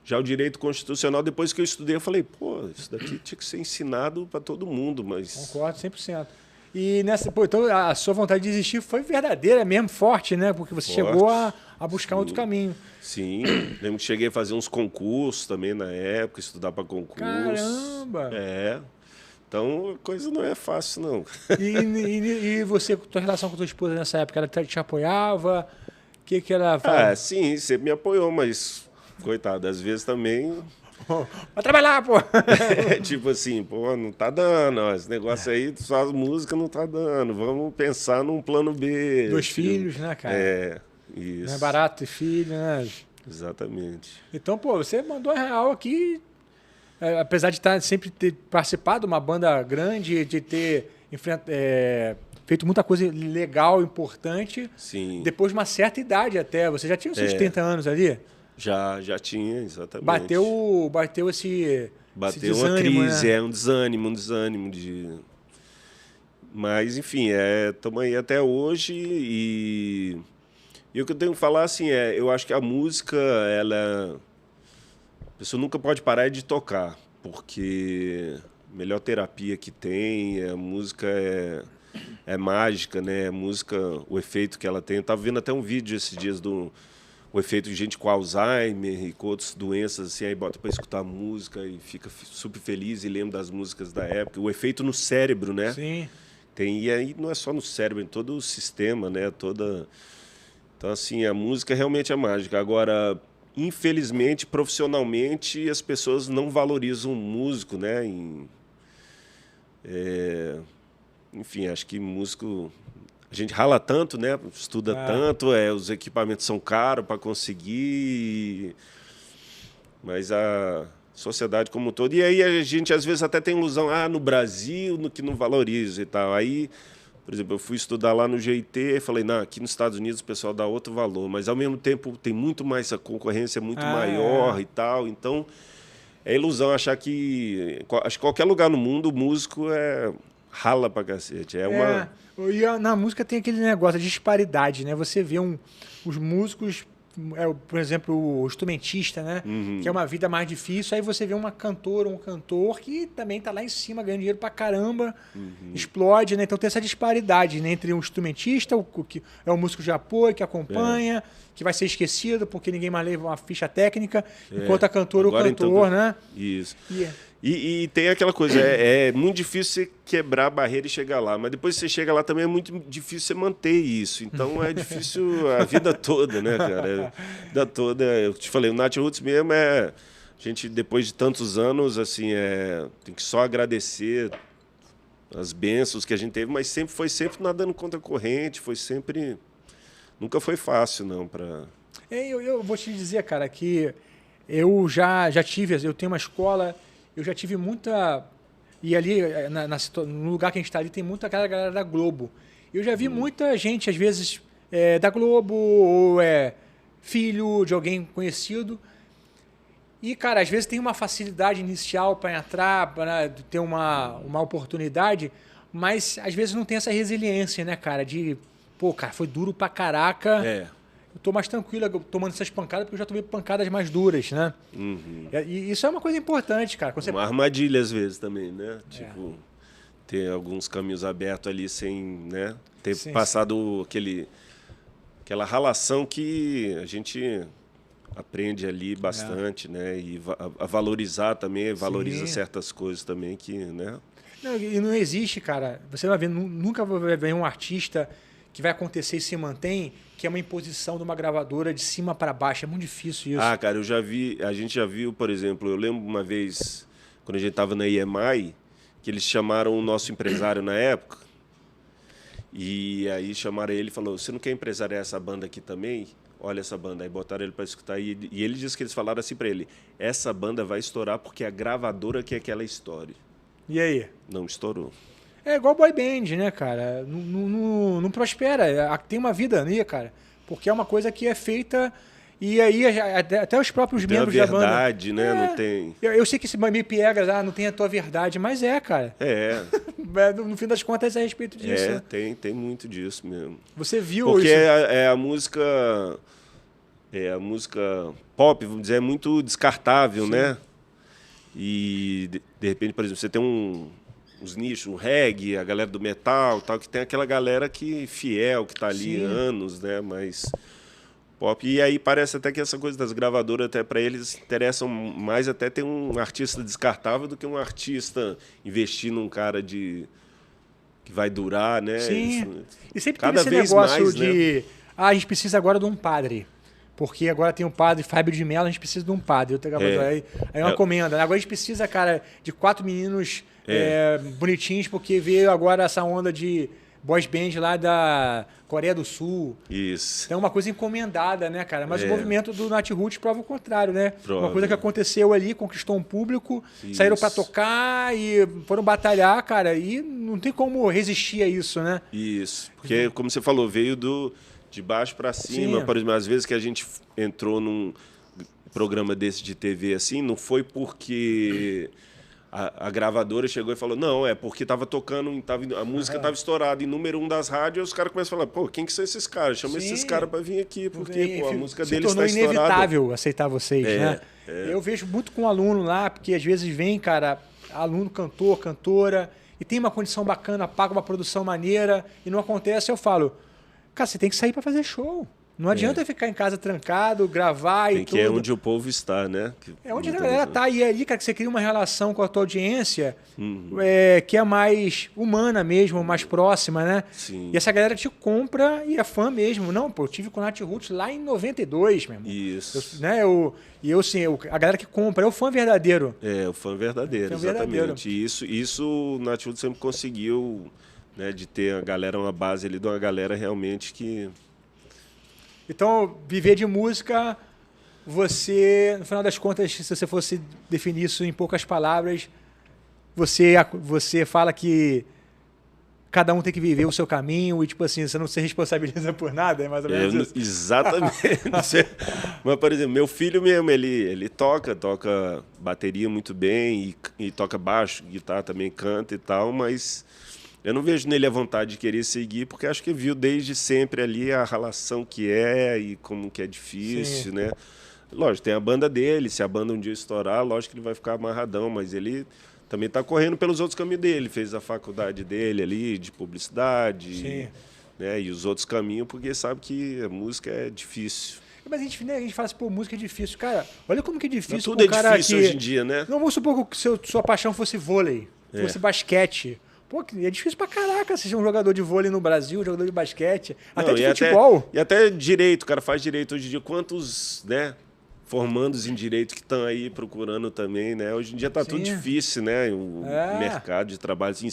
Já o direito constitucional, depois que eu estudei, eu falei, pô, isso daqui tinha que ser ensinado para todo mundo, mas... Concordo 100%. E então a sua vontade de desistir foi verdadeira mesmo, forte, né? Porque você chegou a buscar outro caminho. Sim, lembro que cheguei a fazer uns concursos também na época, estudar para concurso. Caramba! Então, a coisa não é fácil, não. E você, tua relação com tua esposa nessa época, ela te apoiava? O que ela falava? Sim, sempre me apoiou, mas, coitado, às vezes também... Vai trabalhar, pô! Tipo assim, pô, não tá dando, ó, esse negócio aí, só as músicas não tá dando, vamos pensar num plano B. 2 filhos, né, cara? Isso. Não é barato ter filho, né? Exatamente. Então, pô, você mandou a real aqui, apesar de sempre ter participado de uma banda grande, de ter feito muita coisa legal, importante. Sim. Depois de uma certa idade até, você já tinha os seus 30 anos ali? Já tinha, exatamente. Bateu esse desânimo, uma crise, né? um desânimo de... Mas, enfim, estamos aí até hoje e o que eu tenho que falar, assim, eu acho que a música, a pessoa nunca pode parar de tocar, porque a melhor terapia que tem, a música é mágica, né? A música, o efeito que ela tem. Eu estava vendo até um vídeo esses dias o efeito de gente com Alzheimer e com outras doenças, assim, aí bota para escutar música e fica super feliz e lembra das músicas da época. O efeito no cérebro, né? Sim. E aí não é só no cérebro, em todo o sistema, né? Então, assim, a música realmente é mágica. Agora, infelizmente, profissionalmente, as pessoas não valorizam o músico, né? Enfim, acho que músico... A gente rala tanto, né? Estuda tanto, os equipamentos são caros para conseguir, mas a sociedade como um todo. E aí a gente, às vezes, até tem ilusão, no Brasil, no que não valoriza e tal. Aí, por exemplo, eu fui estudar lá no GIT e falei, não, aqui nos Estados Unidos o pessoal dá outro valor, mas, ao mesmo tempo, tem muito mais, a concorrência é muito maior e tal. Então, é ilusão achar que... Acho que qualquer lugar no mundo, o músico é rala pra cacete. Na música tem aquele negócio de disparidade, né? Você vê os músicos, por exemplo, o instrumentista, né? Que é uma vida mais difícil. Aí você vê uma cantora, um cantor que também tá lá em cima, ganhando dinheiro pra caramba, explode, né? Então tem essa disparidade, né? Entre o instrumentista, que é o músico de apoio, que acompanha, que vai ser esquecido porque ninguém mais leva uma ficha técnica, enquanto a cantora, agora, o cantor, então, né? Isso. E tem aquela coisa, é muito difícil você quebrar a barreira e chegar lá, mas depois que você chega lá também é muito difícil você manter isso. Então é difícil a vida toda, né, cara? A vida toda. Eu te falei, o Nat Roots mesmo a gente, depois de tantos anos, assim, tem que só agradecer as bênçãos que a gente teve, mas foi sempre nadando contra a corrente, nunca foi fácil, não, para... Eu vou te dizer, cara, que eu eu tenho uma escola. Eu já tive muita... E ali, no lugar que a gente está ali, tem muita galera da Globo. Eu já vi muita gente, às vezes, da Globo, ou filho de alguém conhecido. E, cara, às vezes tem uma facilidade inicial para entrar, para ter uma oportunidade, mas às vezes não tem essa resiliência, né, cara? Pô, cara, foi duro pra caraca. Eu tô mais tranquilo tomando essas pancadas, porque eu já tomei pancadas mais duras, né? E isso é uma coisa importante, cara. Uma armadilha, às vezes, também, né? Tipo, ter alguns caminhos abertos ali sem, né? Ter passado aquela ralação que a gente aprende ali bastante, né? E a valorizar também, valoriza certas coisas também que, né? Não, e não existe, cara. Você vai ver, nunca vai ver um artista que vai acontecer e se mantém, que é uma imposição de uma gravadora de cima para baixo. É muito difícil isso. Ah, cara, a gente já viu, por exemplo, eu lembro uma vez, quando a gente estava na EMI, que eles chamaram o nosso empresário na época, e aí chamaram ele e falou, você não quer empresariar essa banda aqui também? Olha essa banda. Aí botaram ele para escutar, e ele disse que eles falaram assim para ele, essa banda vai estourar porque a gravadora quer que ela estoure. E aí? Não estourou. É igual boy band, né, cara? Não prospera. Tem uma vida ali, cara. Porque é uma coisa que é feita... E aí até os próprios membros da banda... verdade, né? Não tem... Eu sei que esse me pega, não tem a tua verdade, mas cara. No fim das contas é a respeito disso. Né? Tem muito disso mesmo. Você viu porque isso? Porque a música... a música pop, vamos dizer, é muito descartável, né? E, de repente, por exemplo, você tem uns nichos, o reggae, a galera do metal, tal, que tem aquela galera fiel, que está ali há anos, né? Mas pop. E aí parece até que essa coisa das gravadoras, até para eles, interessam mais até ter um artista descartável do que um artista investir num cara que vai durar, né? Sim. Isso, e sempre tem esse negócio mais, de... Né? A gente precisa agora de um padre. Porque agora tem um padre, Fábio de Mello, a gente precisa de um padre. Aí é uma comenda. Agora a gente precisa, cara, de 4 meninos bonitinhos, porque veio agora essa onda de boys band lá da Coreia do Sul. Isso. Então é uma coisa encomendada, né, cara? Mas o movimento do Nat Roots prova o contrário, né? Uma coisa que aconteceu ali, conquistou um público, saíram para tocar e foram batalhar, cara, e não tem como resistir a isso, né? Isso. Porque, como você falou, veio de baixo para cima. Por exemplo, às vezes que a gente entrou num programa desse de TV assim, não foi porque a gravadora chegou e falou, não, é porque estava tocando, a música estava estourada em número 1 das rádios, e os caras começam a falar, pô, quem que são esses caras? Chama esses caras para vir aqui, porque a música deles está estourada. Se tornou inevitável aceitar vocês, né? Eu vejo muito com aluno lá, porque às vezes vem, cara, aluno cantor, cantora, e tem uma condição bacana, paga uma produção maneira, e não acontece, eu falo, cara, você tem que sair para fazer show. Não adianta ficar em casa trancado, gravar e tudo. Que é onde o povo está, né? É onde a galera está. E ali, cara, que você cria uma relação com a tua audiência que é mais humana mesmo, mais próxima, né? Sim. E essa galera te compra e é fã mesmo. Não, pô, eu tive com o Nat Roots lá em 92, meu irmão. Isso. A galera que compra é o fã verdadeiro. É, o fã verdadeiro, exatamente. E isso o Nat Roots sempre conseguiu, né, de ter a galera, uma base ali de uma galera realmente que... Então, viver de música, você, no final das contas, se você fosse definir isso em poucas palavras, você fala que cada um tem que viver o seu caminho e, tipo assim, você não se responsabiliza por nada, é mais ou menos isso? Exatamente. Mas, por exemplo, meu filho mesmo, ele toca bateria muito bem e toca baixo, guitarra também canta e tal, mas Eu não vejo nele a vontade de querer seguir, porque acho que viu desde sempre ali a relação que é e como que é difícil, né? Lógico, tem a banda dele, se a banda um dia estourar, lógico que ele vai ficar amarradão, mas ele também está correndo pelos outros caminhos dele. Fez a faculdade dele ali, de publicidade, né? E os outros caminhos, porque sabe que a música é difícil. Mas a gente fala assim, pô, música é difícil. Cara, olha como que é difícil. Tudo é difícil hoje em dia, né? Não, vamos supor que sua paixão fosse vôlei, fosse basquete. Pô, é difícil pra caraca ser um jogador de vôlei no Brasil, um jogador de basquete, até de futebol. E até direito, o cara faz direito hoje em dia. Quantos, né, formandos em direito que estão aí procurando também, né? Hoje em dia tá tudo difícil, né? O mercado de trabalho, assim,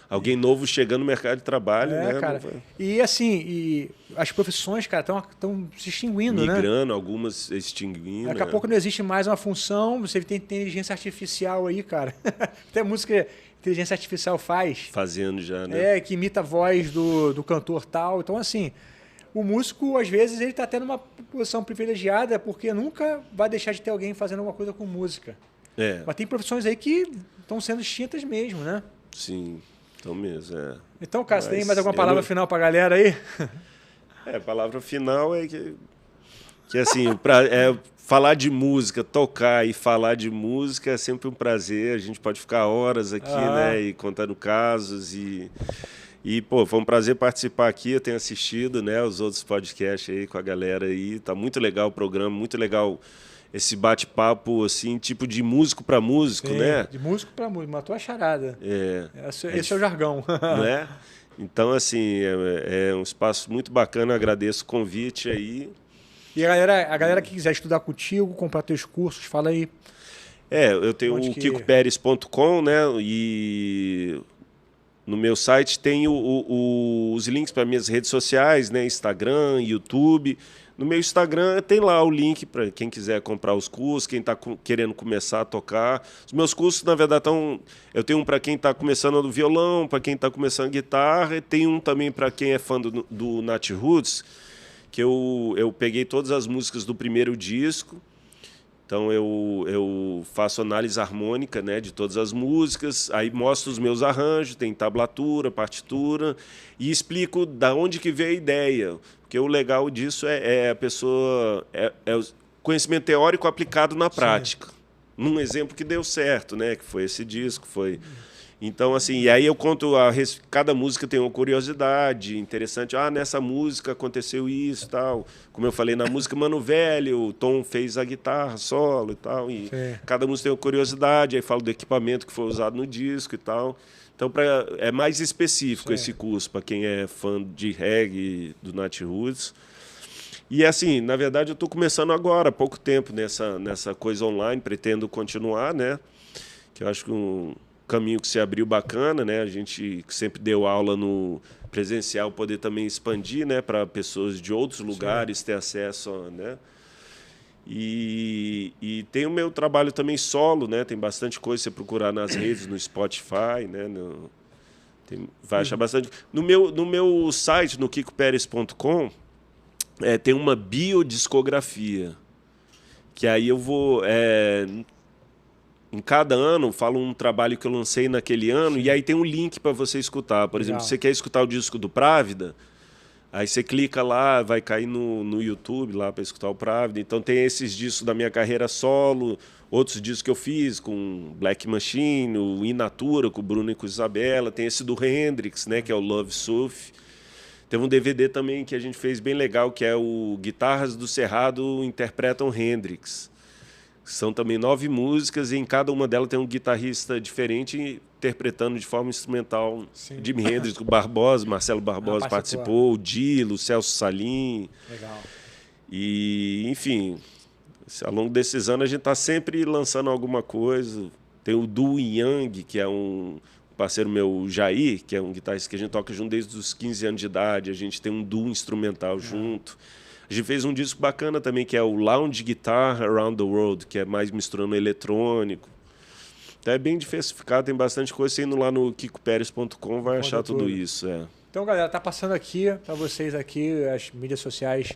alguém novo chegando no mercado de trabalho, né? Cara. E assim, as profissões, cara, estão se extinguindo, migrando, algumas extinguindo. Daqui a pouco não existe mais uma função, você tem inteligência artificial aí, cara. Até música inteligência artificial faz. Fazendo já, né? Que imita a voz do cantor tal. Então, assim, o músico, às vezes, ele está tendo uma posição privilegiada porque nunca vai deixar de ter alguém fazendo alguma coisa com música. Mas tem profissões aí que estão sendo extintas mesmo, né? Sim, então mesmo, Então, cara, você tem mais alguma palavra final para a galera aí? A palavra final é que assim, falar de música, tocar e falar de música é sempre um prazer. A gente pode ficar horas aqui, né? E contando casos. E, pô, foi um prazer participar aqui. Eu tenho assistido, né, os outros podcasts aí com a galera aí. Tá muito legal o programa, muito legal esse bate-papo, assim, tipo de músico para músico, né? De músico para músico. Matou a charada. Esse é o jargão. Não é? Então, assim, é um espaço muito bacana. Agradeço o convite aí. E a galera que quiser estudar contigo, comprar teus cursos, fala aí. Eu tenho o kikoperes.com, né? E no meu site tem os links para minhas redes sociais, né? Instagram, YouTube. No meu Instagram tem lá o link para quem quiser comprar os cursos, quem está querendo começar a tocar. Os meus cursos, na verdade, eu tenho um para quem está começando no violão, para quem está começando a guitarra, e tem um também para quem é fã do Nat Roots, que eu peguei todas as músicas do primeiro disco. Então eu faço análise harmônica, né, de todas as músicas, aí mostro os meus arranjos, tem tablatura, partitura, e explico da onde que veio a ideia. Porque o legal disso é a pessoa... É o conhecimento teórico aplicado na prática. Num exemplo que deu certo, né, que foi esse disco, foi... Então, assim, e aí eu conto, cada música tem uma curiosidade interessante. Nessa música aconteceu isso e tal. Como eu falei, na música Mano Velho, o Tom fez a guitarra solo e tal. E cada música tem uma curiosidade, aí falo do equipamento que foi usado no disco e tal. Então, é mais específico esse curso para quem é fã de reggae, do Nat Roots. E, assim, na verdade, eu estou começando agora, há pouco tempo, nessa coisa online, pretendo continuar, né? Que eu acho que caminho que se abriu bacana, né? A gente sempre deu aula no presencial, poder também expandir, né, para pessoas de outros lugares ter acesso, né? E tem o meu trabalho também solo, né? Tem bastante coisa você procurar nas redes, no Spotify, né? Vai achar bastante. No meu site, no kikoperes.com, tem uma biodiscografia, que aí eu vou... em cada ano, falo um trabalho que eu lancei naquele ano, e aí tem um link para você escutar. Por exemplo, se você quer escutar o disco do Právida, aí você clica lá, vai cair no YouTube lá para escutar o Právida. Então tem esses discos da minha carreira solo, outros discos que eu fiz com Black Machine, o In Natura, com o Bruno e com a Isabela. Tem esse do Hendrix, né, que é o Love Surf. Teve um DVD também que a gente fez bem legal, que é o Guitarras do Cerrado Interpretam Hendrix. São também 9 músicas e em cada uma delas tem um guitarrista diferente interpretando de forma instrumental. Jimi Hendrix, o Barbosa, Marcelo Barbosa participou, o Dilo, o Celso Salim. Legal. E, enfim, ao longo desses anos a gente está sempre lançando alguma coisa. Tem o Du Yang, que é um parceiro meu, o Jair, que é um guitarrista que a gente toca junto desde os 15 anos de idade. A gente tem um duo instrumental junto. A gente fez um disco bacana também, que é o Lounge Guitar Around the World, que é mais misturando eletrônico. Então é bem diversificado, tem bastante coisa. Você indo lá no kikoperes.com vai achar tudo isso. Então, galera, tá passando aqui para vocês aqui as mídias sociais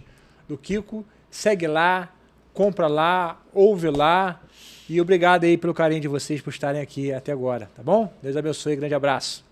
do Kiko. Segue lá, compra lá, ouve lá. E obrigado aí pelo carinho de vocês por estarem aqui até agora, tá bom? Deus abençoe, grande abraço.